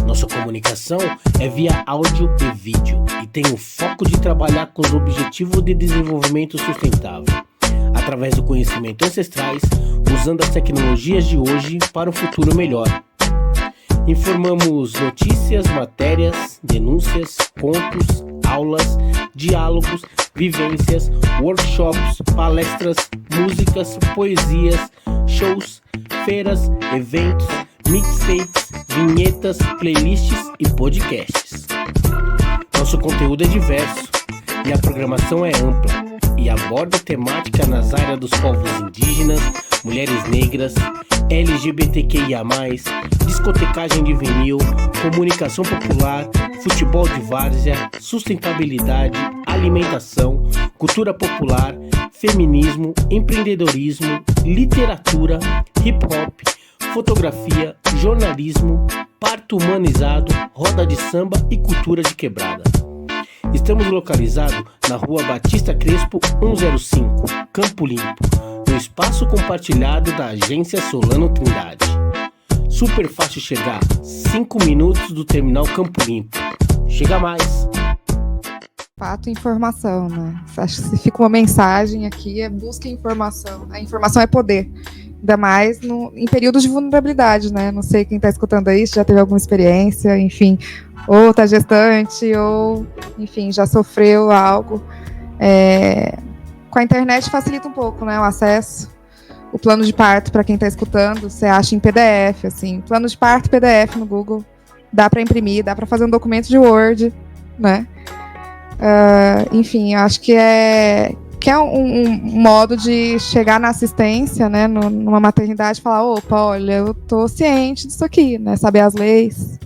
Nossa comunicação é via áudio e vídeo e tem o foco de trabalhar com os objetivos de desenvolvimento sustentável, através do conhecimento ancestrais, usando as tecnologias de hoje para um futuro melhor. Informamos notícias, matérias, denúncias, contos, aulas, diálogos, vivências, workshops, palestras, músicas, poesias, shows, feiras, eventos, mixtapes, vinhetas, playlists e podcasts. Nosso conteúdo é diverso e a programação é ampla e aborda temática nas áreas dos povos indígenas, mulheres negras, LGBTQIA+, discotecagem de vinil, comunicação popular, futebol de várzea, sustentabilidade, alimentação, cultura popular, feminismo, empreendedorismo, literatura, hip-hop, fotografia, jornalismo, parto humanizado, roda de samba e cultura de quebrada. Estamos localizados na Rua Batista Crespo 105, Campo Limpo, no espaço compartilhado da Agência Solano Trindade. Super fácil chegar, 5 minutos do terminal Campo Limpo. Chega mais! Fato e informação, né? Acho que se fica uma mensagem aqui, busque informação. A informação é poder. Ainda mais em períodos de vulnerabilidade, né? Não sei quem está escutando aí, se já teve alguma experiência, enfim, ou está gestante, ou, enfim, já sofreu algo. Com a internet facilita um pouco, né, o acesso. O plano de parto, para quem está escutando, você acha em PDF, assim, plano de parto PDF no Google. Dá para imprimir, dá para fazer um documento de Word, né? Enfim, acho que é um modo de chegar na assistência, né, numa maternidade e falar, opa, olha, eu tô ciente disso aqui, né, saber as leis,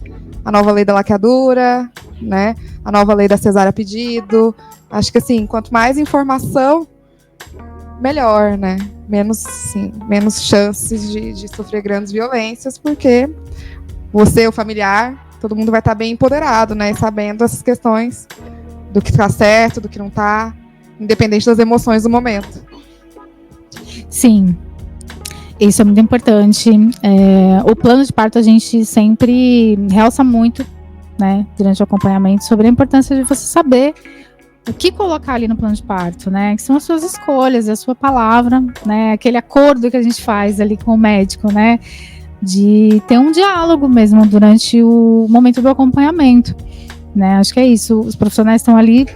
a nova lei da laqueadura, né? A nova lei da cesárea a pedido. Acho que, assim, quanto mais informação, melhor, né? Menos chances de sofrer grandes violências, porque você, o familiar, todo mundo vai estar bem empoderado, né? E sabendo essas questões do que está certo, do que não está, independente das emoções do momento. Sim, isso é muito importante. O plano de parto a gente sempre realça muito, né, durante o acompanhamento, sobre a importância de você saber o que colocar ali no plano de parto, né, que são as suas escolhas, a sua palavra, né, aquele acordo que a gente faz ali com o médico, né, de ter um diálogo mesmo durante o momento do acompanhamento, né, acho que é isso, os profissionais estão ali,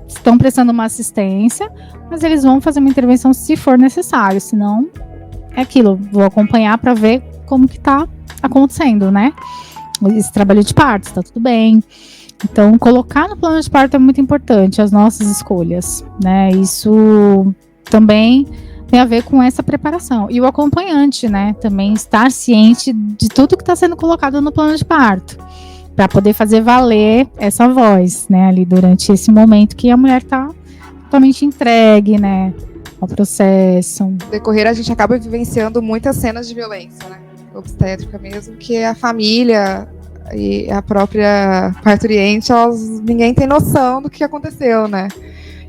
estão prestando uma assistência, mas eles vão fazer uma intervenção se for necessário, senão é aquilo, vou acompanhar para ver como que tá acontecendo, né? Esse trabalho de parto, tá tudo bem. Então, colocar no plano de parto é muito importante, as nossas escolhas, né? Isso também tem a ver com essa preparação. E o acompanhante, né? Também estar ciente de tudo que está sendo colocado no plano de parto, para poder fazer valer essa voz, né? Ali durante esse momento que a mulher tá totalmente entregue, né, ao processo. No decorrer, a gente acaba vivenciando muitas cenas de violência, né, obstétrica mesmo, que a família e a própria parturiente, ninguém tem noção do que aconteceu, né.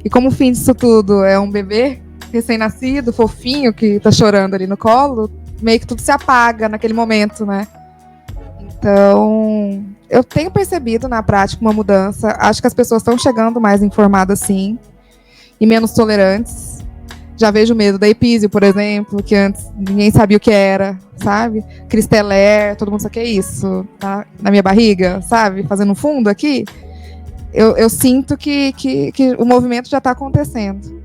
E como o fim disso tudo é um bebê recém-nascido, fofinho, que tá chorando ali no colo, meio que tudo se apaga naquele momento, né. Então, eu tenho percebido na prática uma mudança. Acho que as pessoas estão chegando mais informadas, sim, e menos tolerantes. Já vejo medo da epísio, por exemplo, que antes ninguém sabia o que era, sabe? Cristeler, todo mundo sabe o que é isso, tá? Na minha barriga, sabe? Fazendo fundo aqui. Eu sinto que o movimento já está acontecendo,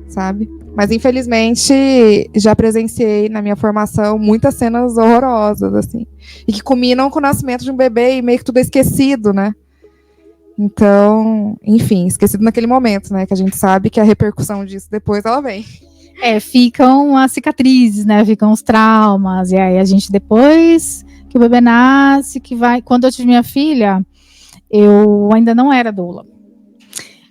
sabe? Mas, infelizmente, já presenciei na minha formação muitas cenas horrorosas, assim. E que culminam com o nascimento de um bebê e meio que tudo é esquecido, né? Então, enfim, esquecido naquele momento, né? Que a gente sabe que a repercussão disso depois ela vem. Ficam as cicatrizes, né? Ficam os traumas. E aí a gente, depois que o bebê nasce, que vai. Quando eu tive minha filha, eu ainda não era doula.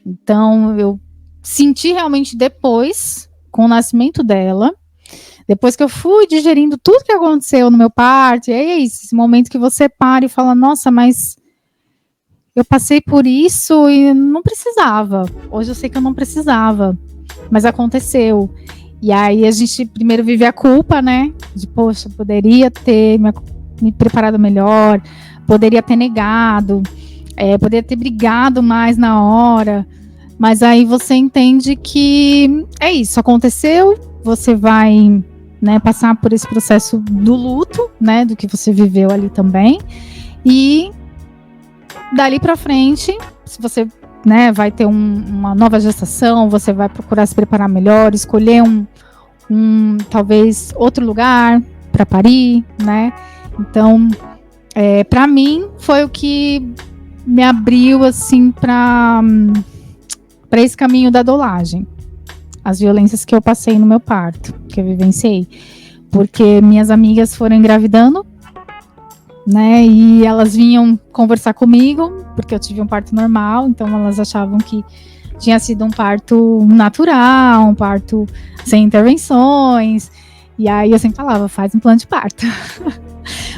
Então, eu senti realmente depois, com o nascimento dela, depois que eu fui digerindo tudo que aconteceu no meu parto, e aí é isso, esse momento que você para e fala, nossa, mas eu passei por isso e não precisava. Hoje eu sei que eu não precisava, mas aconteceu. E aí a gente primeiro vive a culpa, né? De, poxa, poderia ter me preparado melhor, poderia ter negado, poderia ter brigado mais na hora. Mas aí você entende que é isso, aconteceu, você vai, né, passar por esse processo do luto, né? Do que você viveu ali também. E dali para frente, se você, né, vai ter uma nova gestação, você vai procurar se preparar melhor, escolher talvez outro lugar para parir, né? Então, para mim foi o que me abriu assim para esse caminho da doulagem, as violências que eu passei no meu parto, que eu vivenciei, porque minhas amigas foram engravidando, né, e elas vinham conversar comigo, porque eu tive um parto normal, então elas achavam que tinha sido um parto natural, um parto sem intervenções, e aí eu sempre falava, faz um plano de parto,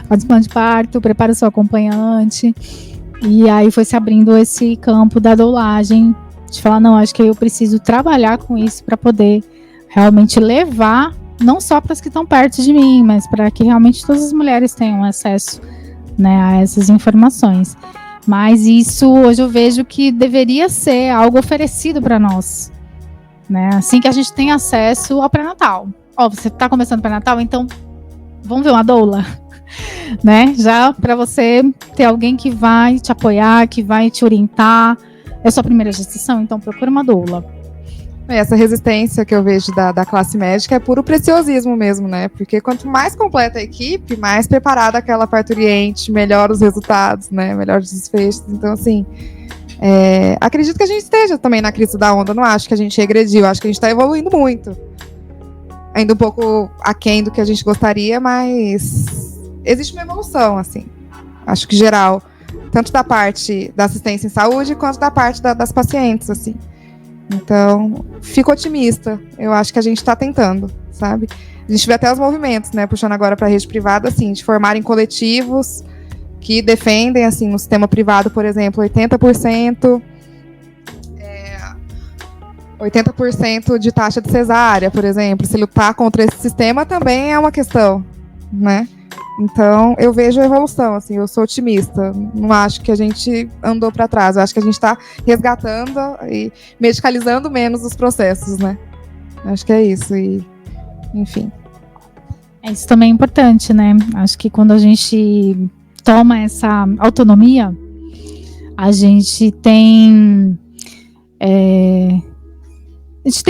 faz um plano de parto, prepara o seu acompanhante, e aí foi se abrindo esse campo da doulagem, de falar, não, acho que eu preciso trabalhar com isso para poder realmente levar, não só para as que estão perto de mim, mas para que realmente todas as mulheres tenham acesso, né, a essas informações. Mas isso hoje eu vejo que deveria ser algo oferecido para nós, né? Assim que a gente tem acesso ao pré-natal. Você está começando o pré-natal, então vamos ver uma doula, né? Já para você ter alguém que vai te apoiar, que vai te orientar. É sua primeira gestação, então procura uma doula. Essa resistência que eu vejo da classe médica é puro preciosismo mesmo, né? Porque quanto mais completa a equipe, mais preparada aquela parturiente, melhor os resultados, né? Melhor os desfechos. Então, assim, acredito que a gente esteja também na crista da onda. Não acho que a gente regrediu, acho que a gente está evoluindo muito. Ainda um pouco aquém do que a gente gostaria, mas existe uma evolução, assim. Acho que geral. tanto da parte da assistência em saúde, quanto da parte das pacientes, assim. Então, fico otimista. Eu acho que a gente está tentando, sabe? A gente vê até os movimentos, né, puxando agora para a rede privada, assim, de formarem coletivos que defendem, assim, no sistema privado, por exemplo, 80% de taxa de cesárea, por exemplo. Se lutar contra esse sistema também é uma questão, né? Então, eu vejo a evolução, assim, eu sou otimista. Não acho que a gente andou para trás, eu acho que a gente está resgatando e medicalizando menos os processos, né? Acho que é isso, e enfim. Isso também é importante, né? Acho que quando a gente toma essa autonomia, a gente tem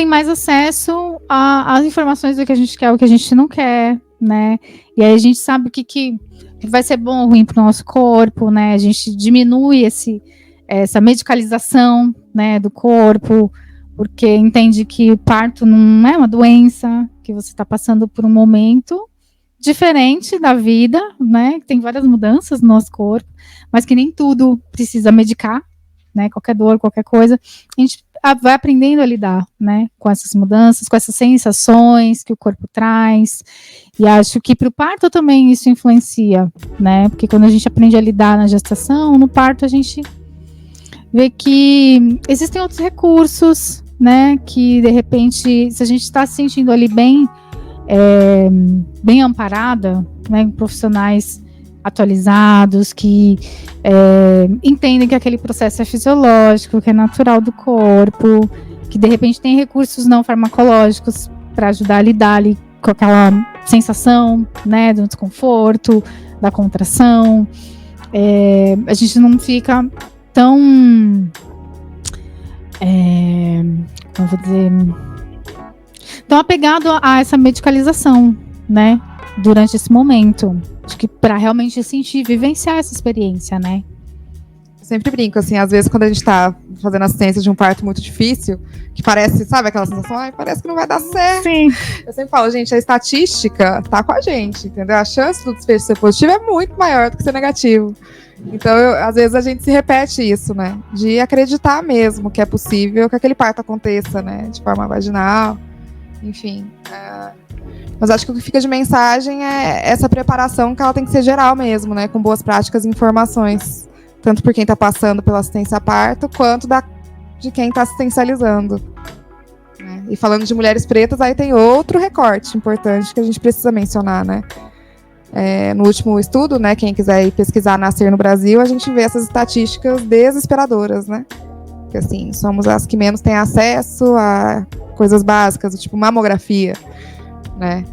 mais acesso às informações do que a gente quer, o que a gente não quer, né? E aí a gente sabe o que vai ser bom ou ruim para o nosso corpo, né? A gente diminui essa medicalização, né, do corpo, porque entende que o parto não é uma doença, que você está passando por um momento diferente da vida, né? Tem várias mudanças no nosso corpo, mas que nem tudo precisa medicar, né? Qualquer dor, qualquer coisa, a gente vai aprendendo a lidar, né, com essas mudanças, com essas sensações que o corpo traz, e acho que para o parto também isso influencia, né, porque quando a gente aprende a lidar na gestação, no parto a gente vê que existem outros recursos, né, que de repente, se a gente está se sentindo ali bem amparada, né, com profissionais atualizados, que entendem que aquele processo é fisiológico, que é natural do corpo, que de repente tem recursos não farmacológicos para ajudar a lidar ali com aquela sensação, né, do desconforto, da contração. A gente não fica tão, como vou dizer, tão apegado a essa medicalização, né, durante esse momento. Acho que para realmente sentir, vivenciar essa experiência, né? Eu sempre brinco, assim, às vezes quando a gente tá fazendo assistência de um parto muito difícil, que parece, sabe aquela sensação, parece que não vai dar certo. Sim. Eu sempre falo, gente, a estatística tá com a gente, entendeu? A chance do desfecho ser positivo é muito maior do que ser negativo. Então, às vezes a gente se repete isso, né? De acreditar mesmo que é possível que aquele parto aconteça, né? De forma vaginal, enfim. Mas acho que o que fica de mensagem é essa preparação, que ela tem que ser geral mesmo, né? Com boas práticas e informações. Tanto por quem está passando pela assistência a parto, quanto de quem está assistencializando. Né? E falando de mulheres pretas, aí tem outro recorte importante que a gente precisa mencionar, né? No último estudo, né? Quem quiser ir pesquisar Nascer no Brasil, a gente vê essas estatísticas desesperadoras, né? Que assim, somos as que menos têm acesso a coisas básicas, tipo mamografia, né?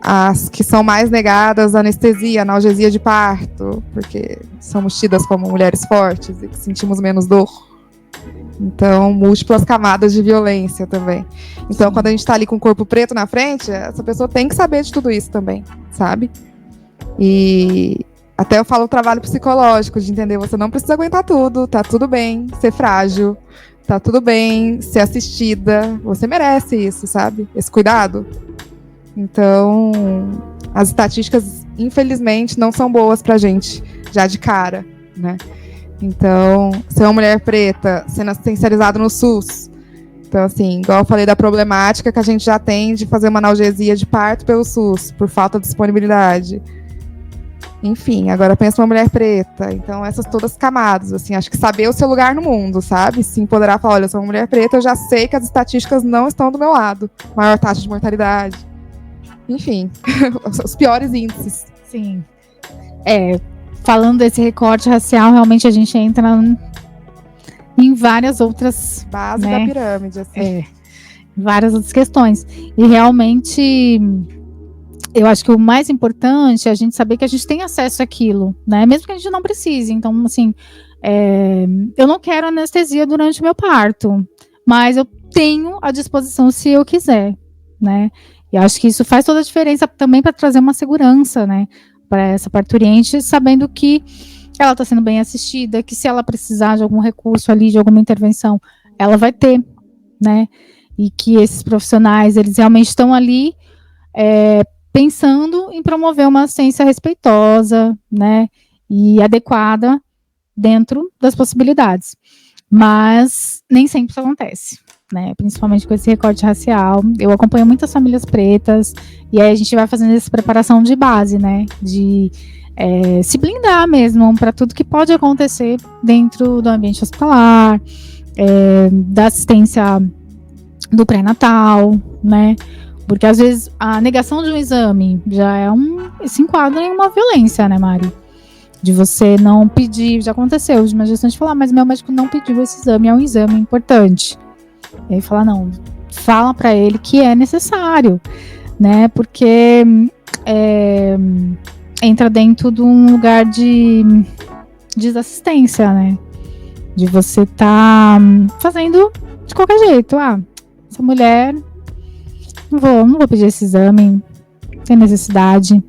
As que são mais negadas a anestesia, analgesia de parto, porque somos tidas como mulheres fortes e que sentimos menos dor. Então, múltiplas camadas de violência também. Então, quando a gente tá ali com o corpo preto na frente, essa pessoa tem que saber de tudo isso também, sabe? E até eu falo o trabalho psicológico, de entender, você não precisa aguentar tudo, tá tudo bem ser frágil, tá tudo bem ser assistida, você merece isso, sabe? Esse cuidado. Então, as estatísticas, infelizmente, não são boas pra gente, já de cara, né? Então, ser uma mulher preta, sendo assistencializada no SUS. Então, assim, igual eu falei da problemática que a gente já tem de fazer uma analgesia de parto pelo SUS, por falta de disponibilidade. Enfim, agora pensa uma mulher preta. Então, essas todas as camadas, assim, acho que saber o seu lugar no mundo, sabe? Se empoderar, falar, olha, eu sou uma mulher preta, eu já sei que as estatísticas não estão do meu lado. Maior taxa de mortalidade. Enfim, os piores índices. Sim. Falando desse recorte racial, realmente a gente entra em várias outras... Base, né, da pirâmide, assim. Várias outras questões. E realmente, eu acho que o mais importante é a gente saber que a gente tem acesso àquilo, né? Mesmo que a gente não precise. Então, assim, eu não quero anestesia durante o meu parto, mas eu tenho à disposição se eu quiser, né? E acho que isso faz toda a diferença também para trazer uma segurança, né, para essa parturiente, sabendo que ela está sendo bem assistida, que se ela precisar de algum recurso ali, de alguma intervenção, ela vai ter, né, e que esses profissionais, eles realmente estão ali pensando em promover uma assistência respeitosa, né, e adequada dentro das possibilidades. Mas nem sempre isso acontece, né? Principalmente com esse recorte racial. Eu acompanho muitas famílias pretas, e aí a gente vai fazendo essa preparação de base, né? De se blindar mesmo para tudo que pode acontecer dentro do ambiente hospitalar, da assistência do pré-natal, né? Porque às vezes a negação de um exame já se enquadra em uma violência, né, Mari? De você não pedir, já aconteceu, de uma gestante falar, mas meu médico não pediu esse exame, é um exame importante. E aí fala, não, fala para ele que é necessário, né? Porque entra dentro de um lugar de desassistência, né? De você estar fazendo de qualquer jeito. Essa mulher, não vou pedir esse exame, sem necessidade.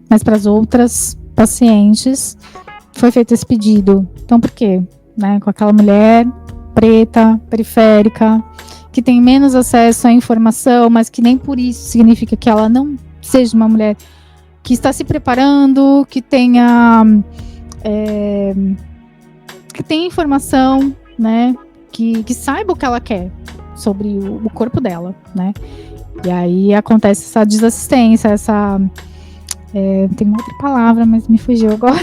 Mas para as outras pacientes foi feito esse pedido. Então por quê? Né? Com aquela mulher preta, periférica, que tem menos acesso à informação, mas que nem por isso significa que ela não seja uma mulher que está se preparando, que tenha informação, né? Que saiba o que ela quer sobre o corpo dela, né? E aí acontece essa desassistência, tem uma outra palavra, mas me fugiu agora.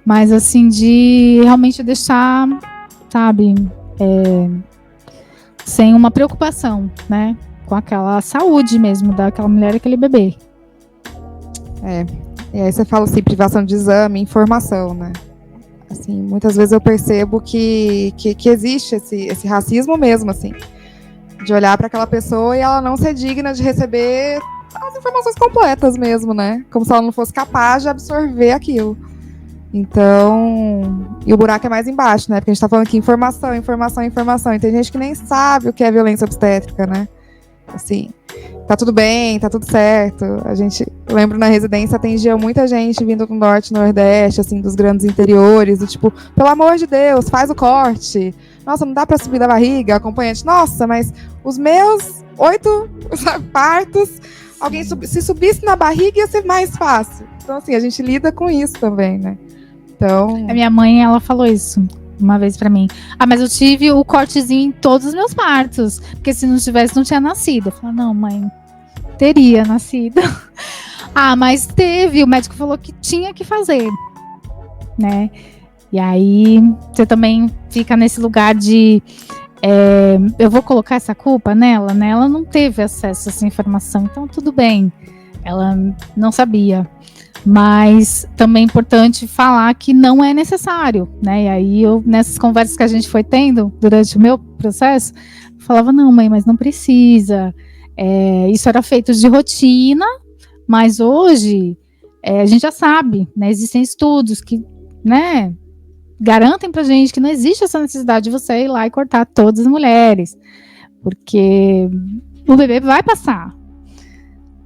Mas assim, de realmente deixar, sabe, sem uma preocupação, né? Com aquela saúde mesmo daquela mulher e aquele bebê. E aí você fala assim, privação de exame, informação, né? Assim, muitas vezes eu percebo que existe esse racismo mesmo, assim, de olhar para aquela pessoa e ela não ser digna de receber as informações completas mesmo, né? Como se ela não fosse capaz de absorver aquilo. Então, e o buraco é mais embaixo, né? Porque a gente tá falando aqui informação. E tem gente que nem sabe o que é violência obstétrica, né? Assim, tá tudo bem, tá tudo certo. A gente, lembro na residência, atendia muita gente vindo do norte, nordeste, assim, dos grandes interiores, do tipo, pelo amor de Deus, faz o corte. Nossa, não dá pra subir da barriga, acompanhante. Nossa, mas os meus 8 partos, alguém se subisse na barriga ia ser mais fácil. Então, assim, a gente lida com isso também, né? Então... A minha mãe, ela falou isso uma vez pra mim. Mas eu tive o cortezinho em todos os meus partos, porque se não tivesse, não tinha nascido. Eu falei, não, mãe, teria nascido. Mas teve, o médico falou que tinha que fazer, né? E aí, você também fica nesse lugar de... eu vou colocar essa culpa nela, né? Ela não teve acesso a essa informação, então tudo bem. Ela não sabia. Mas também é importante falar que não é necessário, né? E aí, nessas conversas que a gente foi tendo durante o meu processo, eu falava, não, mãe, mas não precisa. Isso era feito de rotina, mas hoje a gente já sabe, né? Existem estudos que, né, garantem pra gente que não existe essa necessidade de você ir lá e cortar todas as mulheres, porque o bebê vai passar.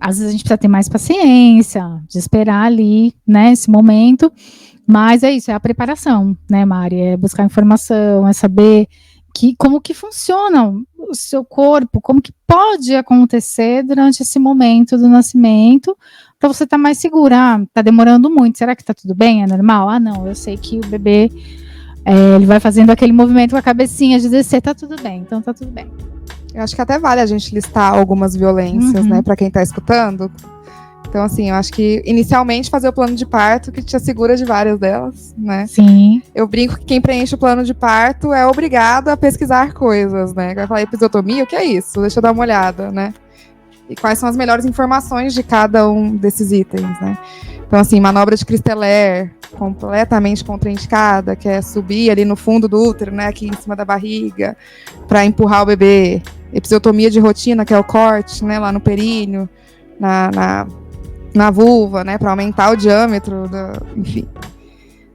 Às vezes a gente precisa ter mais paciência, de esperar ali, né, esse momento, mas é isso, é a preparação, né, Mari? É buscar informação, é saber como que funciona o seu corpo, como que pode acontecer durante esse momento do nascimento, para você estar mais segura. Tá demorando muito, será que tá tudo bem? É normal? Não, eu sei que o bebê, ele vai fazendo aquele movimento com a cabecinha de descer, tá tudo bem, então tá tudo bem. Eu acho que até vale a gente listar algumas violências, né, para quem tá escutando. Então, assim, eu acho que inicialmente fazer o plano de parto que te assegura de várias delas, né? Sim. Eu brinco que quem preenche o plano de parto é obrigado a pesquisar coisas, né? Vai falar episiotomia, o que é isso? Deixa eu dar uma olhada, né? E quais são as melhores informações de cada um desses itens, né? Então, assim, manobra de Christeller, completamente contraindicada, que é subir ali no fundo do útero, né, aqui em cima da barriga, para empurrar o bebê. Episiotomia de rotina, que é o corte, né, lá no períneo, na vulva, né, para aumentar o diâmetro, enfim.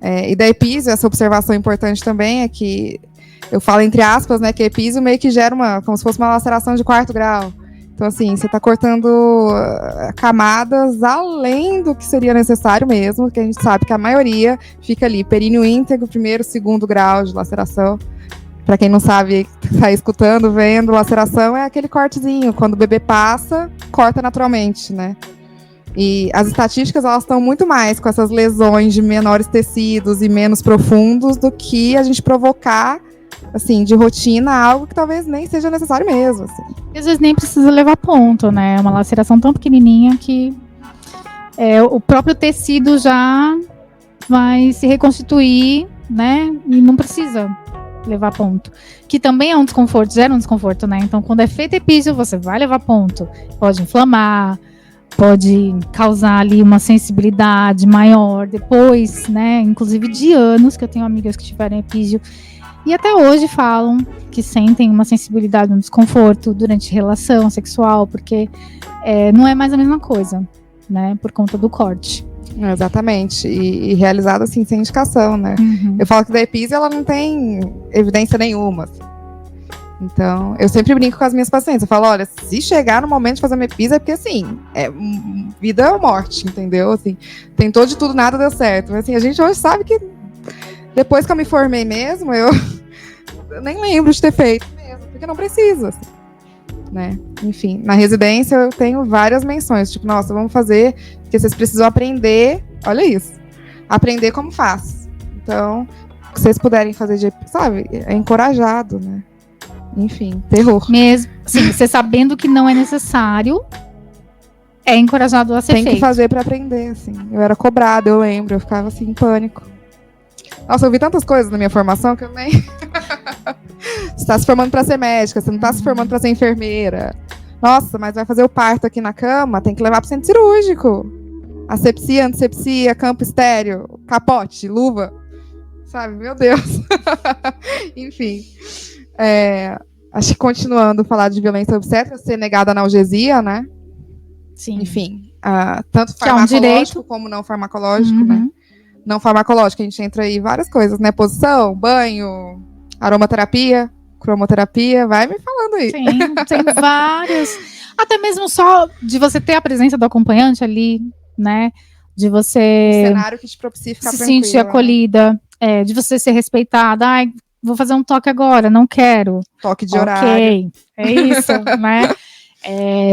E da epísio, essa observação importante também é que, eu falo entre aspas, né, que a epísio meio que gera como se fosse uma laceração de 4º grau. Então, assim, você está cortando camadas além do que seria necessário mesmo, porque a gente sabe que a maioria fica ali, períneo íntegro, 1º, 2º grau de laceração. Para quem não sabe, está escutando, vendo, laceração é aquele cortezinho. Quando o bebê passa, corta naturalmente, né? E as estatísticas, elas estão muito mais com essas lesões de menores tecidos e menos profundos do que a gente provocar, assim, de rotina, algo que talvez nem seja necessário mesmo, assim. E às vezes nem precisa levar ponto, né? É uma laceração tão pequenininha que o próprio tecido já vai se reconstituir, né? E não precisa levar ponto. Que também é um desconforto, gera um desconforto, né? Então, quando é feito epísio, você vai levar ponto. Pode inflamar, pode causar ali uma sensibilidade maior depois, né? Inclusive de anos, que eu tenho amigas que tiveram epísio e até hoje falam que sentem uma sensibilidade, um desconforto durante relação sexual, porque não é mais a mesma coisa, né? Por conta do corte. Exatamente, e realizado assim, sem indicação, né? Uhum. Eu falo que da epísia, ela não tem evidência nenhuma, assim. Então, eu sempre brinco com as minhas pacientes, eu falo, olha, se chegar no momento de fazer uma epísia, é porque assim, vida ou morte, entendeu? Assim, tentou de tudo, nada deu certo, mas assim, a gente hoje sabe que depois que eu me formei mesmo, eu nem lembro de ter feito mesmo, porque não precisa, assim, né? Enfim, na residência eu tenho várias menções, tipo, nossa, vamos fazer, porque vocês precisam aprender, olha isso, aprender como faz. Então, se vocês puderem fazer, sabe, é encorajado, né? Enfim, terror. Mesmo, sim, você sabendo que não é necessário, é encorajado a ser feito. Tem que fazer pra aprender, assim. Eu era cobrada, eu lembro, eu ficava assim, em pânico. Nossa, eu vi tantas coisas na minha formação que eu nem... Você tá se formando pra ser médica, você não tá se formando pra ser enfermeira. Nossa, mas vai fazer o parto aqui na cama, tem que levar pro centro cirúrgico. Asepsia, antisepsia, campo estéreo, capote, luva. Sabe, meu Deus. Enfim. Acho que continuando a falar de violência obstétrica, ser negada a analgesia, né? Sim. Enfim, tanto que farmacológico como não farmacológico, né? Não farmacológico, a gente entra aí várias coisas, né? Posição, banho, aromaterapia, cromoterapia, vai me falando aí. Sim, tem vários. Até mesmo só de você ter a presença do acompanhante ali, né? De você Um cenário que te propicia ficar se tranquila, sentir acolhida, de você ser respeitada. Ai, vou fazer um toque agora, não quero. Toque de horário. É isso, né?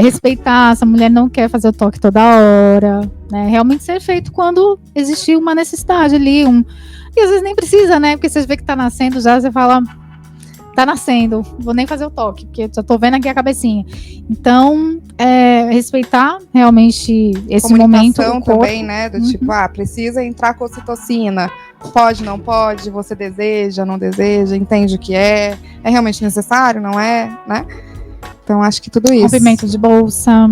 Respeitar, essa mulher não quer fazer o toque toda hora, né? Realmente ser feito quando existir uma necessidade ali, e às vezes nem precisa, né? Porque você vê que tá nascendo já, você fala, tá nascendo, vou nem fazer o toque, porque já tô vendo aqui a cabecinha. Então, respeitar realmente esse momento. Comunicação também, né? Do tipo, precisa entrar com ocitocina. Pode, não pode, você deseja, não deseja, entende o que é realmente necessário, não é, né? Então, acho que tudo isso. Rompimento de bolsa.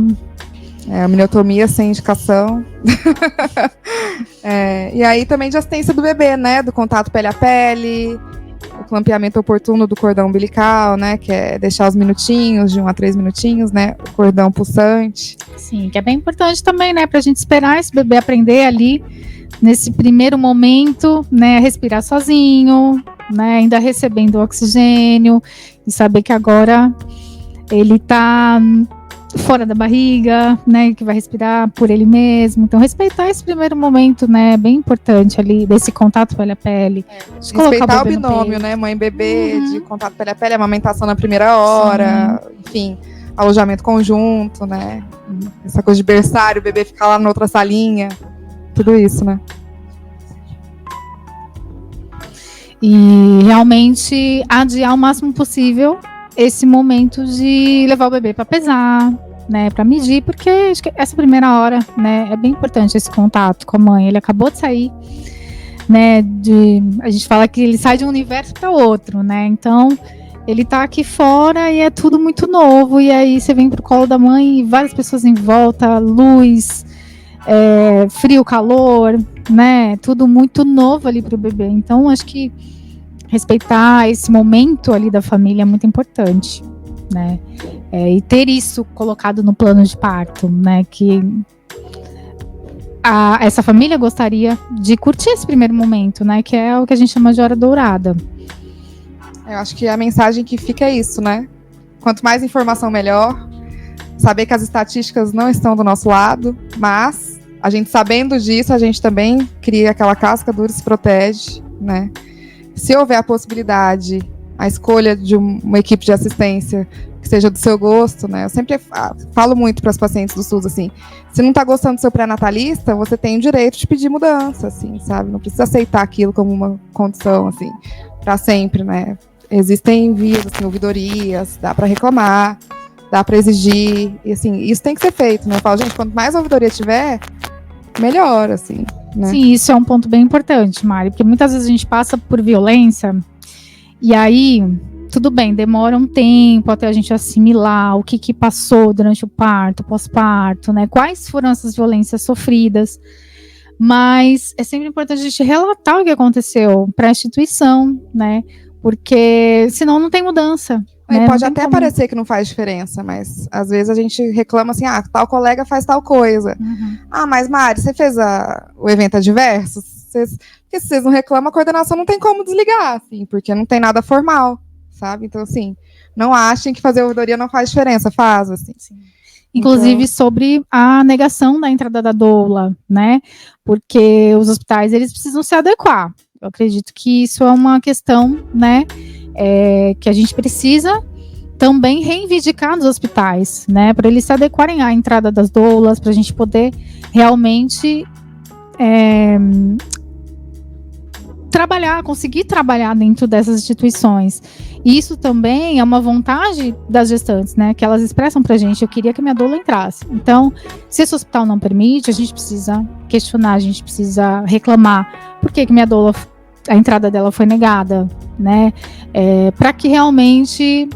A miotomia sem indicação. E aí também de assistência do bebê, né? Do contato pele a pele, o clampeamento oportuno do cordão umbilical, né? Que é deixar os minutinhos, de 1 a 3 minutinhos, né? O cordão pulsante. Sim, que é bem importante também, né? Pra gente esperar esse bebê aprender ali, nesse primeiro momento, né? A respirar sozinho, né? Ainda recebendo oxigênio, e saber que agora ele tá fora da barriga, né, que vai respirar por ele mesmo. Então, respeitar esse primeiro momento, né, é bem importante ali, desse contato pele a pele. Respeitar o binômio, né, mãe e bebê, de contato pele a pele, amamentação na primeira hora, enfim, alojamento conjunto, né, essa coisa de berçário, o bebê ficar lá na outra salinha, tudo isso, né. E realmente adiar o máximo possível esse momento de levar o bebê para pesar, né, para medir, porque acho que essa primeira hora, né, é bem importante esse contato com a mãe. Ele acabou de sair, né, a gente fala que ele sai de um universo para outro, né, então ele tá aqui fora e é tudo muito novo, e aí você vem pro colo da mãe e várias pessoas em volta, luz, frio, calor, né, tudo muito novo ali pro bebê. Então acho que respeitar esse momento ali da família é muito importante, né? E ter isso colocado no plano de parto, né? Que essa família gostaria de curtir esse primeiro momento, né? Que é o que a gente chama de hora dourada. Eu acho que a mensagem que fica é isso, né? Quanto mais informação, melhor. Saber que as estatísticas não estão do nosso lado, mas a gente sabendo disso, a gente também cria aquela casca dura e se protege, né? Se houver a possibilidade, a escolha de uma equipe de assistência que seja do seu gosto, né? Eu sempre falo muito para as pacientes do SUS, assim, se não está gostando do seu pré-natalista, você tem o direito de pedir mudança, assim, sabe? Não precisa aceitar aquilo como uma condição, assim, para sempre, né? Existem vias, assim, ouvidorias, dá para reclamar, dá para exigir, e assim, isso tem que ser feito, né? Eu falo, gente, quanto mais ouvidoria tiver, melhor, assim, né? Sim, isso é um ponto bem importante, Mari, porque muitas vezes a gente passa por violência e aí, tudo bem, demora um tempo até a gente assimilar o que passou durante o parto, pós-parto, né? Quais foram essas violências sofridas, mas é sempre importante a gente relatar o que aconteceu para a instituição, né? Porque senão não tem mudança. Né? Pode até parecer que não faz diferença, mas às vezes a gente reclama assim, tal colega faz tal coisa. Mas Mari, você fez o evento adverso? Porque se vocês não reclamam, a coordenação não tem como desligar, assim, porque não tem nada formal, sabe? Então, assim, não achem que fazer ouvidoria não faz diferença, faz, assim. Sim. Inclusive sobre a negação da entrada da doula, né? Porque os hospitais, eles precisam se adequar. Eu acredito que isso é uma questão, né, que a gente precisa também reivindicar nos hospitais, né, para eles se adequarem à entrada das doulas, para a gente poder realmente conseguir trabalhar dentro dessas instituições. E isso também é uma vontade das gestantes, né, que elas expressam pra gente, eu queria que a minha doula entrasse. Então, se esse hospital não permite, a gente precisa questionar, a gente precisa reclamar, por que minha doula, a entrada dela foi negada, né, para que realmente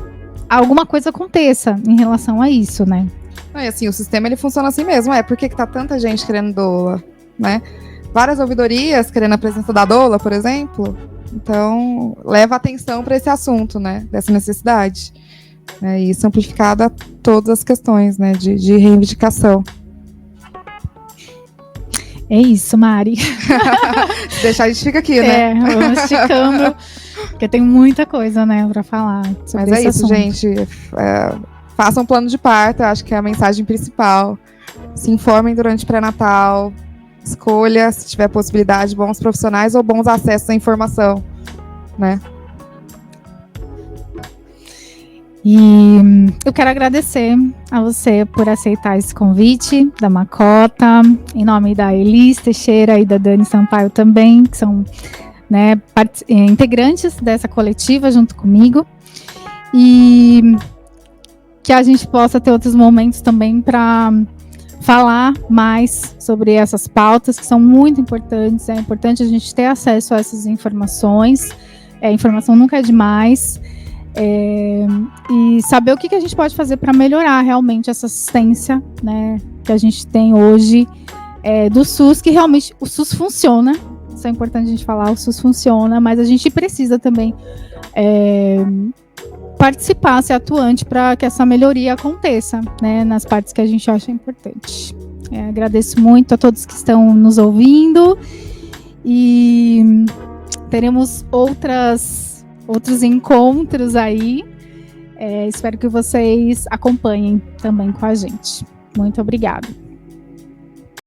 alguma coisa aconteça em relação a isso, né. E assim, o sistema ele funciona assim mesmo, por que tá tanta gente querendo doula, né? Várias ouvidorias querendo a presença da doula, por exemplo. Então, leva atenção para esse assunto, né? Dessa necessidade. E isso amplificado a todas as questões, né? De reivindicação. É isso, Mari. Se deixar, a gente fica aqui, né? Vamos esticando, porque tem muita coisa, né, para falar sobre Mas esse isso, assunto. gente. Façam um plano de parto, eu acho que é a mensagem principal. Se informem durante o pré-natal. Escolha, se tiver possibilidade, bons profissionais ou bons acessos à informação, né? E eu quero agradecer a você por aceitar esse convite da Macota, em nome da Elis Teixeira e da Dani Sampaio também, que são, né, integrantes dessa coletiva junto comigo, e que a gente possa ter outros momentos também para falar mais sobre essas pautas que são muito importantes. É importante a gente ter acesso a essas informações. Informação nunca é demais. E saber o que a gente pode fazer para melhorar realmente essa assistência, né, que a gente tem hoje do SUS, que realmente o SUS funciona. Isso é importante a gente falar, o SUS funciona, mas a gente precisa também participar, ser atuante para que essa melhoria aconteça, né, nas partes que a gente acha importante. Agradeço muito a todos que estão nos ouvindo e teremos outros encontros aí. Espero que vocês acompanhem também com a gente. Muito obrigada.